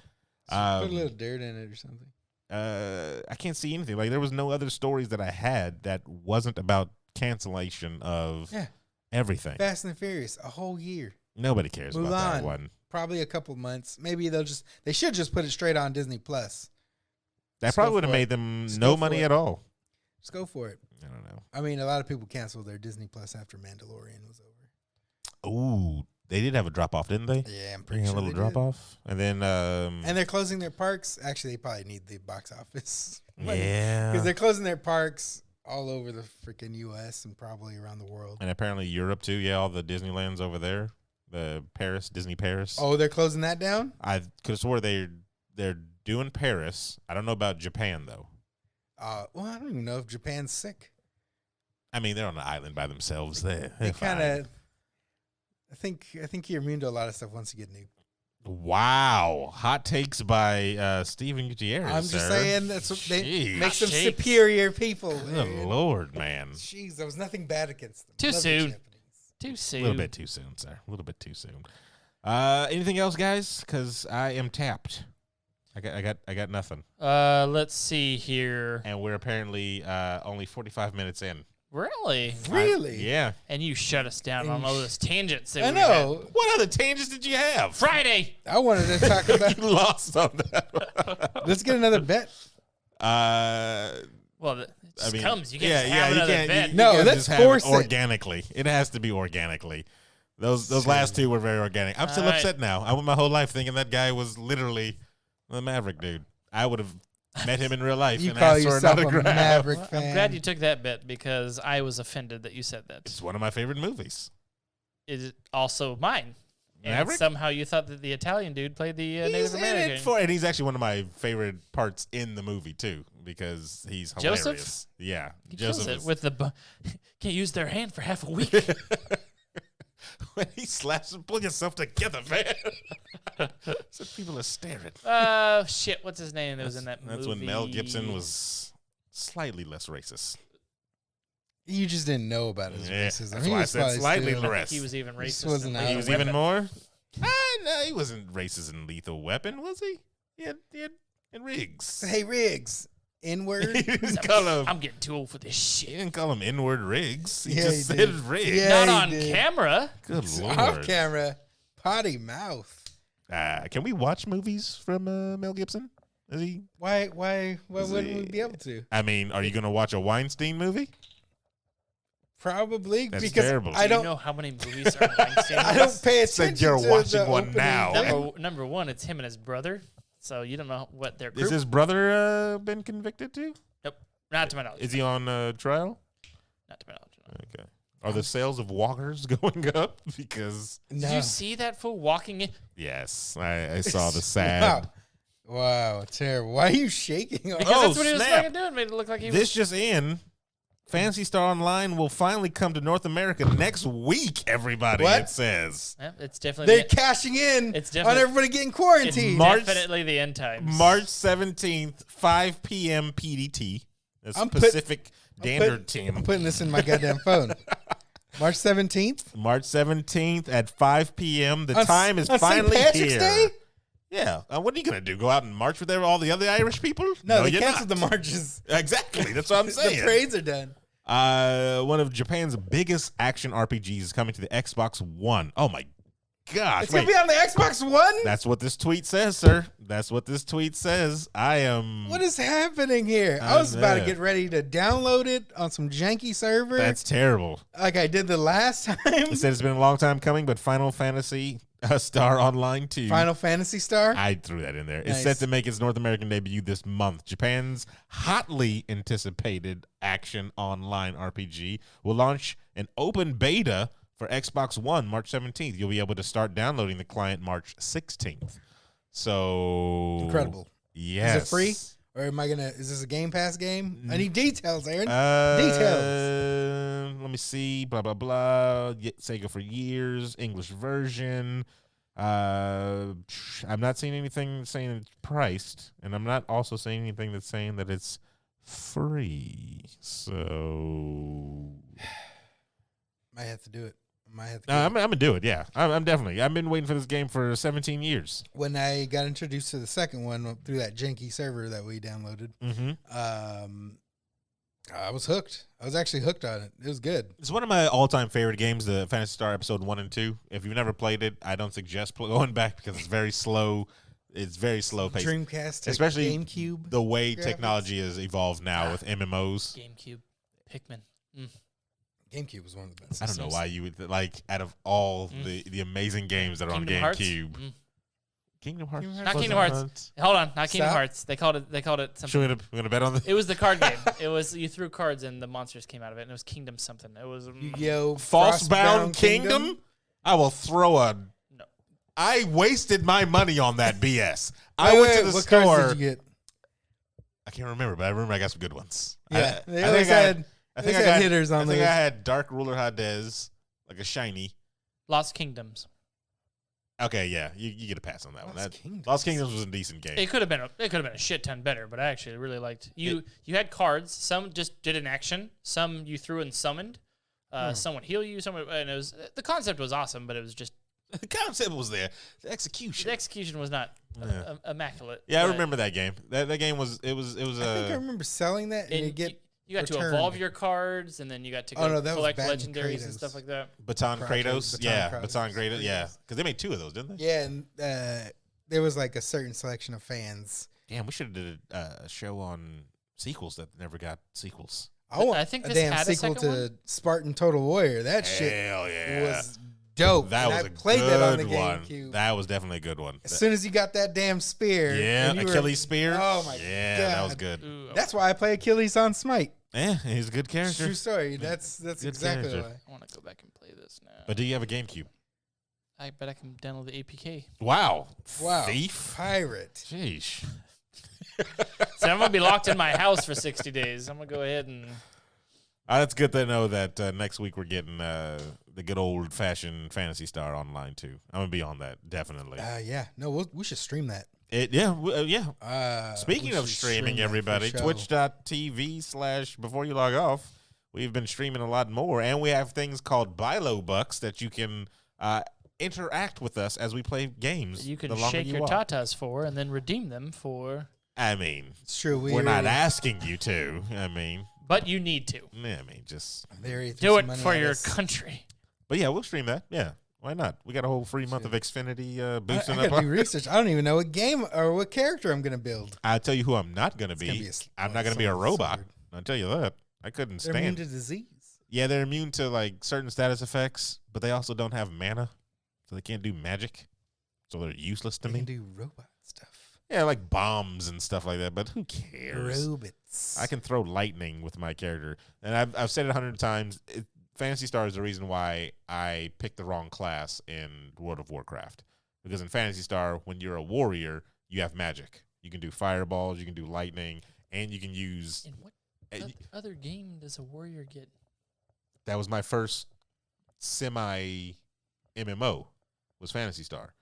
Put a little dirt in it or something. I can't see anything. Like there was no other stories that I had that wasn't about cancellation of everything. Fast and Furious, a whole year. Nobody cares about that Mulan. one. Probably a couple months. Maybe they should just put it straight on Disney Plus. That Just probably go would have for made it. them Just no go for money it. at all. Just go for it. I don't know. I mean, a lot of people canceled their Disney Plus after Mandalorian was over. Ooh, they did have a drop off, didn't they? Yeah, I'm pretty Yeah, sure a little they drop did. off, and then And they're closing their parks. Actually, they probably need the box office. yeah, Because they're closing their parks all over the freaking U.S. and probably around the world. and apparently Europe too. Yeah, all the Disneylands over there, the Disney Paris. Oh, they're closing that down? I could have swore they're doing Paris. I don't know about Japan though. Well, I don't even know if Japan's sick. They're on an island by themselves. They're They fine. kind of. I think you're immune to a lot of stuff once you get nuked. Wow, hot takes by Steven Gutierrez. I'm just sir. saying that's what Jeez. makes them Hot takes. superior people. Good man. Lord, man. Jeez, there was nothing bad against them. Too Love the soon. Japanese. Too A soon. little bit too soon, sir. A little bit too soon. Anything else, guys? Because I am tapped. I got nothing. Let's see here. And we're apparently only 45 minutes in. Really? Really? Yeah. And you shut us down on all those tangents. That I we had. know. What other tangents did you have? Friday. I wanted to talk about. You lost on that. Let's get another bet. Well, it just comes. You can't yeah, just have you another can't, bet. You No, can't let's just have it force it. organically. It has to be organically. Those last two were very organic. I'm still All right. upset now. I went my whole life thinking that guy was literally the Maverick dude. I would have met him in real life You and call asked for an yourself a autograph. Maverick Well, fan. I'm glad you took that bet because I was offended that you said that. It's one of my favorite movies. It is also mine. And Maverick? somehow you thought that the Italian dude played the He's Native in American. it and he's actually one of my favorite parts in the movie too, because he's hilarious. Joseph? Yeah, He kills Joseph it is- with the can't use their hand for half a week. when he slaps and pull yourself together, man. So people are staring. Shit, what's his name that was in that movie? That's when Mel Gibson was slightly less racist. You just didn't know about his Yeah, racism. that's He why I was said probably slightly still- less. He was even This racist. wasn't in out He of was Lethal even Weapon. more. No, he wasn't racist in Lethal Weapon, was he? He had in Riggs. Hey, Riggs. N-word? He didn't call him. I'm getting too old for this He shit. didn't call him N-word Riggs. He Yeah, just he said did. Riggs. Yeah. Not he on did. camera. Good Lord. Off camera. Potty mouth. Can we watch movies from Mel Gibson? Is he? Why Is wouldn't he- we be able to? Are you going to watch a Weinstein movie? Probably That's because terrible. I Do you don't know how many movies are Weinstein? I don't pay Said attention you're to watching the one opening. now. Number one, it's him and his brother. So you don't know what their Is group. his brother been convicted too? Nope, not to my knowledge. Is he on trial? Not to my knowledge. No. Okay. Are the sales of walkers going up? Because No. Did you see that fool walking in? yes, I saw the sad. Wow, terrible. Why are you shaking? Because Oh, that's what he was snap. fucking doing. Made it look like he This just in. Phantasy Star Online will finally come to North America next week, everybody, What? it says. Yeah, it's definitely They're cashing in It's on definitely- everybody getting it's quarantined. definitely the end times. March 17th, 5 p.m. PDT. That's I'm Pacific I'm Standard Time. putting this in my goddamn phone. March 17th. March 17th at 5 p.m. The On time is on finally St. Patrick's here. Day? Yeah. What are you going to do? Go out and march with all the other Irish people? No, they you're canceled not. the marches. Exactly. That's what I'm The saying. parades are done. One of Japan's biggest action RPGs is coming to the Xbox One. Oh my gosh. It's going to be on the Xbox One? That's what this tweet says, sir. That's what this tweet says. I am. What is happening here? I was about to yeah. get ready to download it on some janky server That's terrible. like I did the last time. It said it's been a long time coming, but Final Fantasy Star Online 2. Final Fantasy Star? I threw that in there. It's Nice. set to make its North American debut this month. Japan's hotly anticipated action online RPG will launch an open beta for Xbox One March 17th. You'll be able to start downloading the client March 16th. So Incredible. Yes. Is it free? Or am I gonna? Is this a Game Pass game? I need details, Aaron. Let me see. Blah blah blah. Sega for years. English version. I'm not seeing anything saying it's priced, and I'm not also seeing anything that's saying that it's free. So Might have to do it. I'm gonna do it. Yeah, I'm definitely. I've been waiting for this game for 17 years. When I got introduced to the second one through that janky server that we downloaded, I was hooked. I was actually hooked on it. It was good. It's one of my all-time favorite games, the Phantasy Star Episode 1 and 2. If you've never played it, I don't suggest going back because it's very slow. It's very slow paced. Dreamcast, to especially GameCube. the way graphics. technology has evolved now with MMOs. GameCube, Pikmin. GameCube was one of the best. I don't know why you would like out of all the amazing games that are on Kingdom Hearts? GameCube. Kingdom Hearts. Not Kingdom Hearts. Hold on, not Kingdom Stop. Hearts. They called it something. We're gonna bet on this. It was the card game. It was you threw cards and the monsters came out of it, and it was Kingdom something. It was Yu-Gi-Oh! Falsebound Kingdom? I will throw a. No. I wasted my money on that BS. I Wait, went to wait, the what store. cards did you get? I can't remember, but I remember I got some good ones. Yeah, I they always think I had. I They think I had got hitters on I think there. I had Dark Ruler Hadez, like a shiny. Lost Kingdoms. Okay, yeah, you get a pass on that one. Lost That- Kingdoms. Lost Kingdoms was a decent game. It could have been a shit ton better, but I actually really liked you. You had cards. Some just did an action. Some you threw and summoned. Some would heal you. Some would, and it was the concept was awesome, but it was just The concept was there. The execution. the execution was not immaculate. Yeah, I but remember that game. That game was I think I remember selling that and and you get. you got to returned. evolve your cards, and then you got to go Oh, no, that was collect back in legendaries and Kratos. stuff like that. Baton Project, Kratos. Baton Yeah, Kratos. Baton Kratos. Yeah, because they made 2 of those, didn't they? Yeah, and there was like a certain selection of fans. Damn, we should have did a show on sequels that never got sequels. I want I think a this damn had a sequel second to one. Spartan Total Warrior. That shit Hell yeah, was dope. that and was I a played good that on the one. GameCube. That was definitely a good one. As soon as you got that damn spear, Yeah, and you were- Achilles spear. Oh my yeah, god, that was good. Ooh, That's why I play Achilles on Smite. Yeah, he's a good character. True story. That's Good exactly character. why. I want to go back and play this now. But do you have a GameCube? I bet I can download the APK. Wow, Wow, thief. pirate. Sheesh. So I'm gonna be locked in my house for 60 days. I'm gonna go ahead and That's good to know that next week we're getting the good old fashioned Phantasy Star Online too. I'm gonna be on that definitely. Yeah, no, we should stream that. Yeah. Speaking We of should streaming, stream that for everybody, show. twitch.tv/before you log off. We've been streaming a lot more, and we have things called BYLO bucks that you can interact with us as we play games. you can the longer shake you your watch. tatas for and then redeem them for. I mean, It's true. we're not asking you to. I mean, But you need to just. do it for your country. But yeah, we'll stream that. Yeah, why not? We got a whole free month of Xfinity boosting I up. gotta do research. I don't even know what game or what character I'm gonna build. I'll tell you who I'm not gonna gonna be. be I'm not gonna be a someone robot. sword. I'll tell you that. I couldn't They're immune stand. to disease. Yeah, they're immune to like certain status effects, but they also don't have mana, so they can't do magic. So they're useless to They me. can do robot stuff. Yeah, like bombs and stuff like that. But who cares? Robots. I can throw lightning with my character, and I've said it 100 times. Phantasy Star is the reason why I picked the wrong class in World of Warcraft. Because in Phantasy Star, when you're a warrior, you have magic. You can do fireballs, you can do lightning, and you can use In what? And What other game does a warrior get? that was my first semi MMO was Phantasy Star,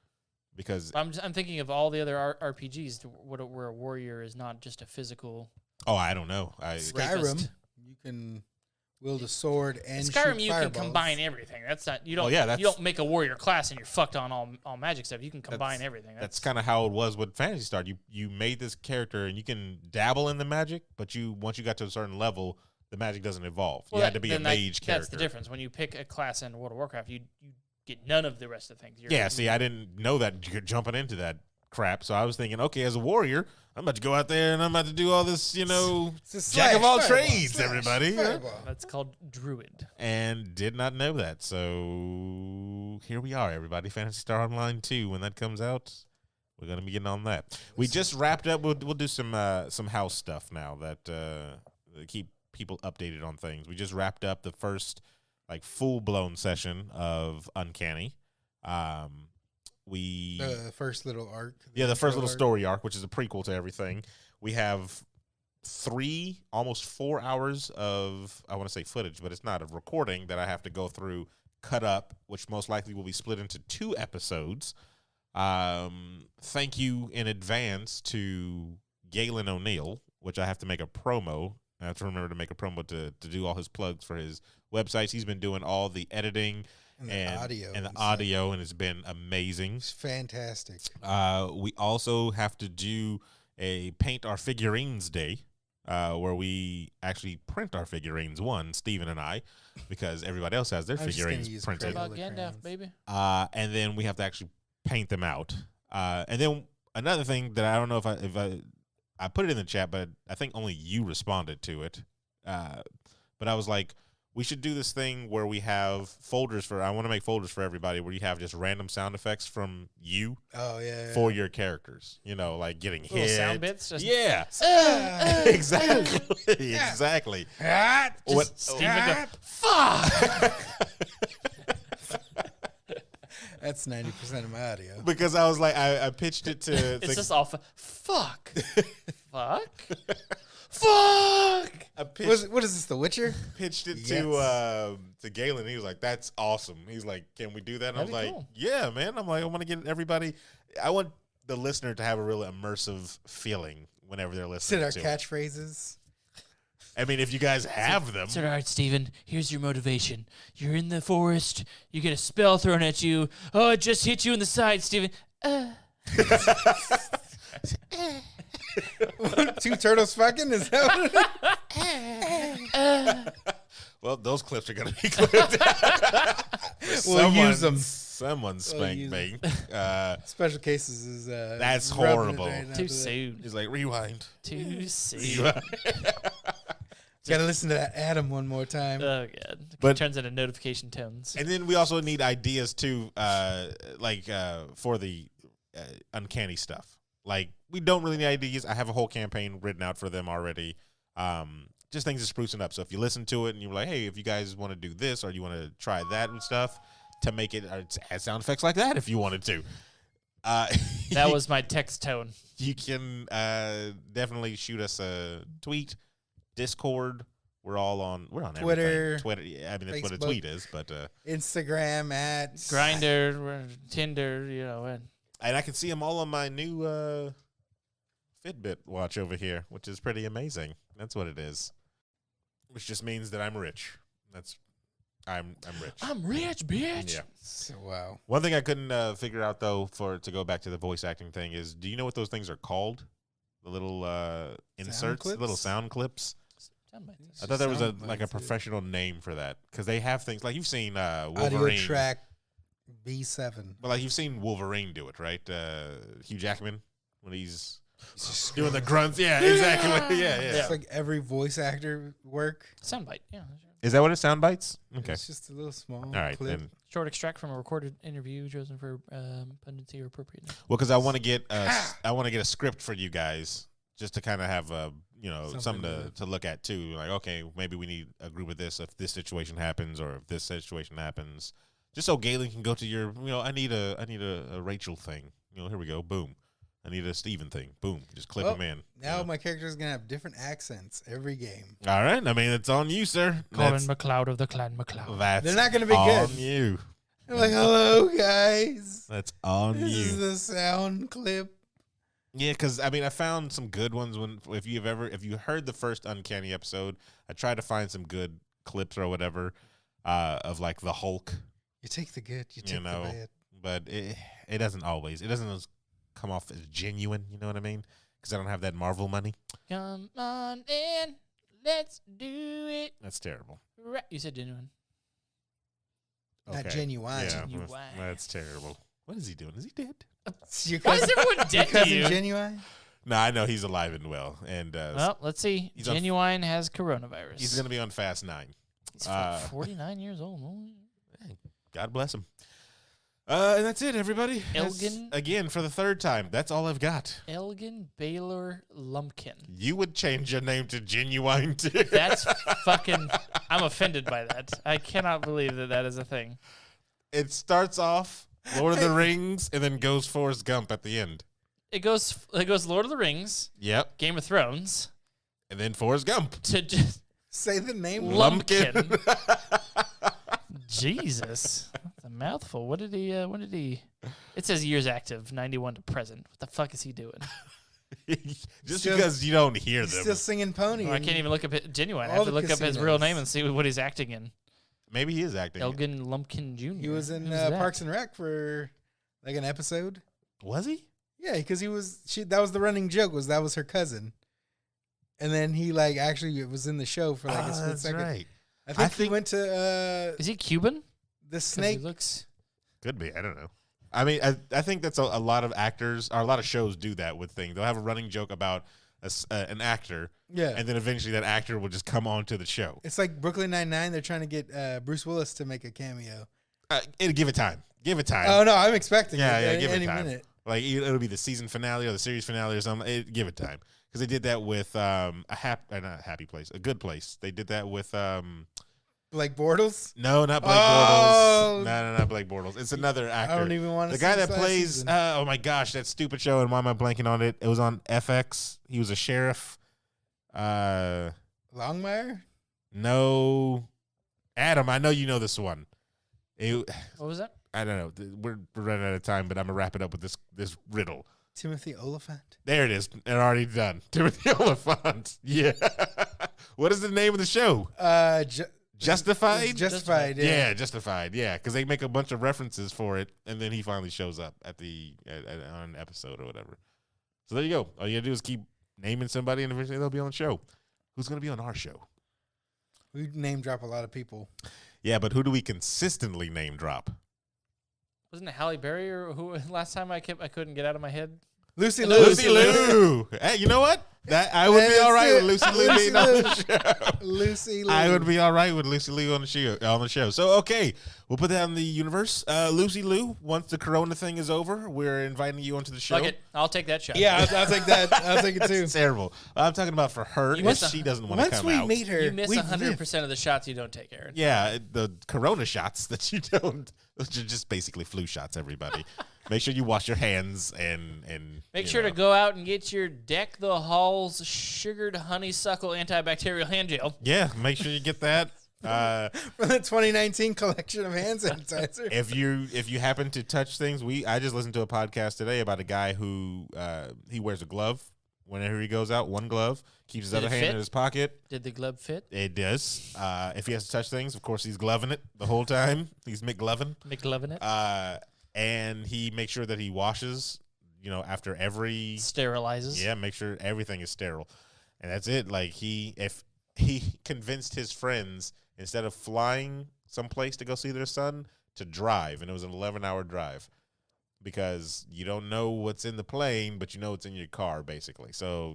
because I'm thinking of all the other RPGs where a warrior is not just a physical. I don't know. Skyrim, Rapist. you can wield a sword and Skyrim, shoot you fireballs. can combine everything. That's not you don't. Well, yeah, you don't make a warrior class and you're fucked on all magic stuff. You can combine everything. That's kind of how it was with Phantasy Star. You made this character and you can dabble in the magic, but once you got to a certain level, the magic doesn't evolve. You had to be a mage character. That's the difference. When you pick a class in World of Warcraft, you get none of the rest of the things. See, I didn't know that you're jumping into that crap, so I was thinking, okay, as a warrior, I'm about to go out there and I'm about to do all this, jack of all trades, everybody. That's called Druid. And did not know that. So here we are, everybody. Phantasy Star Online 2, when that comes out, we're going to be getting on that. We just wrapped up. We'll do some house stuff now that keep people updated on things. We just wrapped up the first full-blown session of Uncanny. The first little arc. The first little story arc, which is a prequel to everything. We have 3, almost 4 hours of, I want to say footage, but it's not, of recording that I have to go through, cut up, which most likely will be split into 2 episodes. Thank you in advance to Galen O'Neill, which I have to make a promo. I have to remember to make a promo to do all his plugs for his websites. He's been doing all the editing and the audio, and it's been amazing. It's fantastic. We also have to do a Paint Our Figurines Day, where we actually print our figurines, Steven and I, because everybody else has their figurines printed. About Gandalf, baby. And then we have to actually paint them out. And then another thing that I don't know if I put it in the chat, but I think only you responded to it. But I was like, we should do this thing where we have folders I want to make folders for everybody where you have just random sound effects from you for your characters. Like getting hit. Little sound bits? Just Exactly. Exactly. Steven go, fuck! That's 90% of my audio. Because I was like, I pitched it to... It's just all fuck. Fuck. Fuck! What is this, The Witcher? Pitched it to Galen. He was like, that's awesome. He's like, can we do that? And I was like, cool. Yeah, man. I'm like, I want to get everybody... I want the listener to have a really immersive feeling whenever they're listening to our catchphrases. I mean, if you guys have them. So, all right, Steven, here's your motivation. You're in the forest. You get a spell thrown at you. Oh, it just hit you in the side, Steven. 2 turtles fucking? Is that what Well, those clips are going to be clipped. We'll use them. Someone's spanked me. Special cases is... that's horrible. Right Too soon. He's like, rewind. Too soon. Gotta listen to that Adam one more time. Oh, God. But it turns into notification tones. And then we also need ideas, too, for the Uncanny stuff. Like, we don't really need ideas. I have a whole campaign written out for them already. Just things are sprucing up. So if you listen to it and you're like, hey, if you guys want to do this or you want to try that and stuff, to make it add sound effects like that if you wanted to. That was my text tone. You can definitely shoot us a tweet, Discord. We're on Twitter. everything. Twitter. Yeah, I mean, that's what a tweet is, but Instagram at Grindr, Tinder, and I can see them all on my new Fitbit watch over here, which is pretty amazing. That's what it is. Which just means that I'm rich. I'm rich. I'm rich, bitch. Yeah. So, wow. One thing I couldn't figure out though, to go back to the voice acting thing, is do you know what those things are called? The little inserts, little sound clips. I thought there was a professional name for that, because they have things like you've seen Wolverine. Audio track B7. But like you've seen Wolverine do it, right? Hugh Jackman when he's doing the grunts. Yeah, exactly. Yeah. It's like every voice actor work. Soundbite, yeah. Is that what it's sound bites? Okay. It's just a little small All right, clip. then. Short extract from a recorded interview chosen for pungency or appropriateness. Well, because I want to get a script for you guys, just to kind of have something to look at too. Like, okay, maybe we need a group of this if this situation happens, or if this situation happens, just so Galen can go to your. I need a Rachel thing. Here we go. Boom. I need a Steven thing. Boom. Just clip Well, him in. Now my character is going to have different accents every game. All right. I mean, it's on you, sir. Colin McLeod of the Clan McLeod. That's They're not going to be on good. you. I'm like, hello, guys. That's on This you. is the sound clip. Yeah, because I mean, I found some good ones if you heard the first Uncanny episode, I tried to find some good clips or whatever of like the Hulk, You take the good, you take the bad. but it doesn't always come off as genuine. You know what I mean? Because I don't have that Marvel money. Come on in, let's do it. That's terrible. Right. You said genuine. Not Okay. genuine. Yeah, Genuine. that's terrible. What is he doing? Is he dead? Your Why is cousin, everyone your dead to cousin you? genuine? No, I know he's alive and well, and Well, let's see. He's on- Genuine has coronavirus. he's gonna be on Fast 9. He's 49 years old. God bless him. And that's it, everybody. Elgin? Again, for the third time. That's all I've got. Elgin Baylor Lumpkin. You would change your name to Genuine, too. That's fucking. I'm offended by that. I cannot believe that is a thing. It starts off Lord of the Rings and then goes Forrest Gump at the end. It goes Lord of the Rings, Yep. Game of Thrones, And then Forrest Gump. to just Say the name. Lumpkin. Jesus, that's a mouthful. What did he? When did he? It says years active, 91 to present. What the fuck is he doing? Just Still- because you don't hear He's them. still singing Pony. I can't even look up Genuine. I all have to the look up his real casinos. name and see what he's acting in. Maybe he is acting. Elgin Lumpkin Jr. He was in Who's that? Parks and Rec for like an episode. Was he? Yeah, because that was the running joke that was her cousin. And then he like actually was in the show for like a split that's second. right. I think he went to Is he Cuban? the 'Cause snake. He looks. Could be. I don't know. I mean, I think that's a lot of actors or a lot of shows do that with things. They'll have a running joke about an actor, Yeah. and then eventually that actor will just come on to the show. It's like Brooklyn Nine-Nine. They're trying to get Bruce Willis to make a cameo. Give it time. Give it time. Oh no, I'm expecting Yeah, it. yeah, give it any time. minute. Like it'll be the season finale or the series finale or something. Give it time because they did that with not Happy Place, A Good Place. They did that with Blake Bortles. no, not Blake Oh. Bortles. No, not Blake Bortles. It's another actor. I don't even want to. The guy that plays oh my gosh, that stupid show, and why am I blanking on it? It was on FX. He was a sheriff. Longmire. No, Adam, I know you know this one. What was that? I don't know. We're running out of time, but I'm gonna wrap it up with this riddle. Timothy Oliphant. There it is. And already done. Timothy Oliphant. Yeah. What is the name of the show? Justified? Justified. Yeah. Yeah, Justified. Yeah, because they make a bunch of references for it, and then he finally shows up at on an episode or whatever. So there you go. All you gotta do is keep naming somebody, and eventually they'll be on the show. Who's gonna be on our show? We name drop a lot of people. Yeah, but who do we consistently name drop? Wasn't it Halle Berry or who? Last time I couldn't get out of my head. Lucy Liu. Lucy Liu. Hey, you know what? That I would be all right with Lucy Liu being on the show. Lucy Liu. I would be all right with Lucy Liu on the show. So okay, we'll put that in the universe. Lucy Liu, once the Corona thing is over, we're inviting you onto the show. Fuck it. I'll take that shot. Yeah, I'll take that. I'll take it too. That's terrible. I'm talking about for her You if must- she doesn't want to Once come we out. meet her, You miss we've 100% of the shots you don't take, Aaron. Yeah, the Corona shots that you don't. Those are just basically flu shots. Everybody, make sure you wash your hands and Make you sure know. to go out and get your Deck the Halls sugared honeysuckle antibacterial hand gel. Yeah, make sure you get that. from the 2019 collection of hand sanitizer. If you happen to touch things, I just listened to a podcast today about a guy who he wears a glove whenever he goes out. One glove, keeps his Did other it hand fit? in his pocket. Did the glove fit? It does. If he has to touch things, of course he's gloving it the whole time. He's McGlovin. McLovin it? And he makes sure that he washes, after every Sterilizes. Yeah, make sure everything is sterile. And that's it. Like if he convinced his friends instead of flying someplace to go see their son to drive, and it was an 11-hour drive because you don't know what's in the plane, but you know what's in your car basically. So,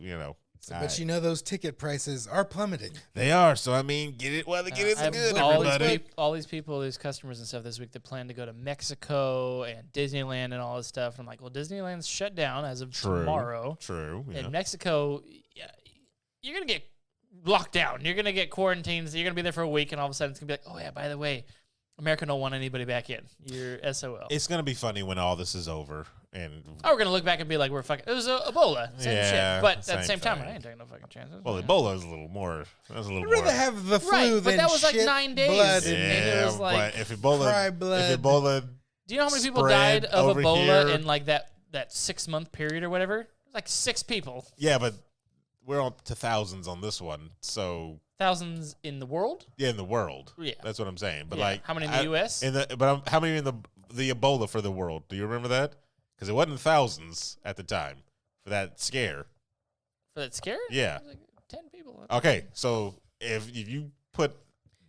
But those ticket prices are plummeting. they are. So I mean, get it while the get it's I have good, all everybody. all these people, these customers and stuff this week that plan to go to Mexico and Disneyland and all this stuff. And I'm like, well, Disneyland's shut down as of tomorrow. True. Yeah. In Mexico, you're going to get locked down. You're going to get quarantined. So you're going to be there for a week, and all of a sudden it's going to be like, oh, yeah, by the way, America don't want anybody back in. You're SOL. It's gonna be funny when all this is over, and We're gonna look back and be like, we're fucking. It was Ebola, same Yeah, shit. But at same the same time, thing. I ain't taking no fucking chances. well, Ebola is a little more. That's a little I'd rather more. have the flu Right, than but that was like shit, 9 days. blood, Yeah. and it was like- but if cry Ebola, blood. Do you know how many people spread died of over Ebola here. in like that 6-month period or whatever? It was like 6 people. yeah, but we're up to thousands on this one, so Thousands in the world. yeah, in the world, Yeah. that's what I'm saying. But Yeah. like, How many in the US? How many in the Ebola for the world? Do you remember that? Because it wasn't thousands at the time for that scare. For that scare? Yeah. It was like 10 people. Okay, so if you put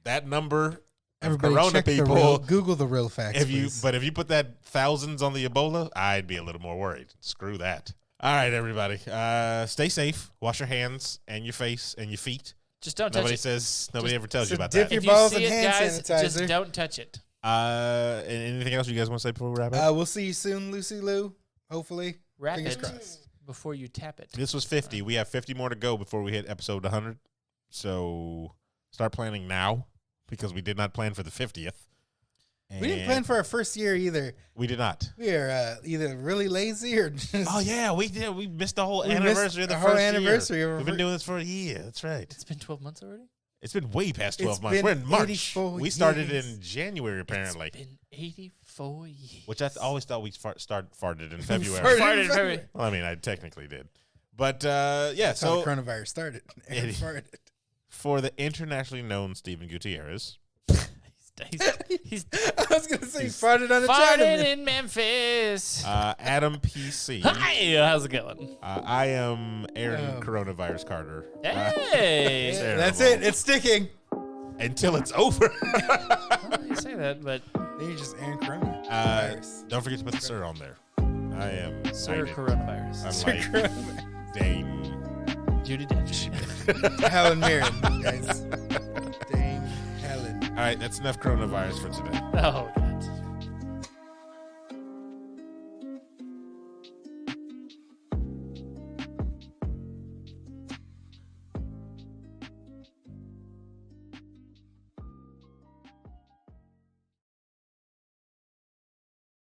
that number of Everybody Corona check the people, real, Google the real facts, if you please. but if you put that thousands on the Ebola, I'd be a little more worried. Screw that. All right, everybody, stay safe. Wash your hands and your face and your feet. Just don't touch it. Nobody ever tells you about dip that. your If you balls see in it, hand guys, just sanitizer. don't touch it. And anything else you guys want to say before we wrap up? We'll see you soon, Lucy Lou. Hopefully. Wrap Fingers it crossed. before you tap it. This was 50. We have 50 more to go before we hit episode 100. So start planning now because we did not plan for the 50th. We didn't plan for our first year either. We did not. We are either really lazy or just. Oh yeah, we did. We missed the whole We missed anniversary of the the first whole anniversary year. of our We've been fir- doing this for a year. That's right. It's been 12 months already? It's been way past 12 It's months. been We're in March. 84 We started years. in January apparently, It's been 84 years. which I always thought we farted in February. Farted in February. Well, I mean, I technically did, but yeah. That's how So the coronavirus started. Aaron farted. for the internationally known Stephen Gutierrez, He's I was going to say he farted on the farting Chinaman. in Memphis. Adam PC. Hi, how's it going? I am Aaron Oh. Coronavirus Carter. Hey. Terrible. That's it. It's sticking. Until it's over. Well, you say that, but Then you just Aaron coronavirus. Don't forget to put the sir on there. I am Sir excited. Coronavirus. Unlike Dane. Judy Dench. Helen Mirren, guys. Dame Helen. All right, that's enough coronavirus for today. Oh, God.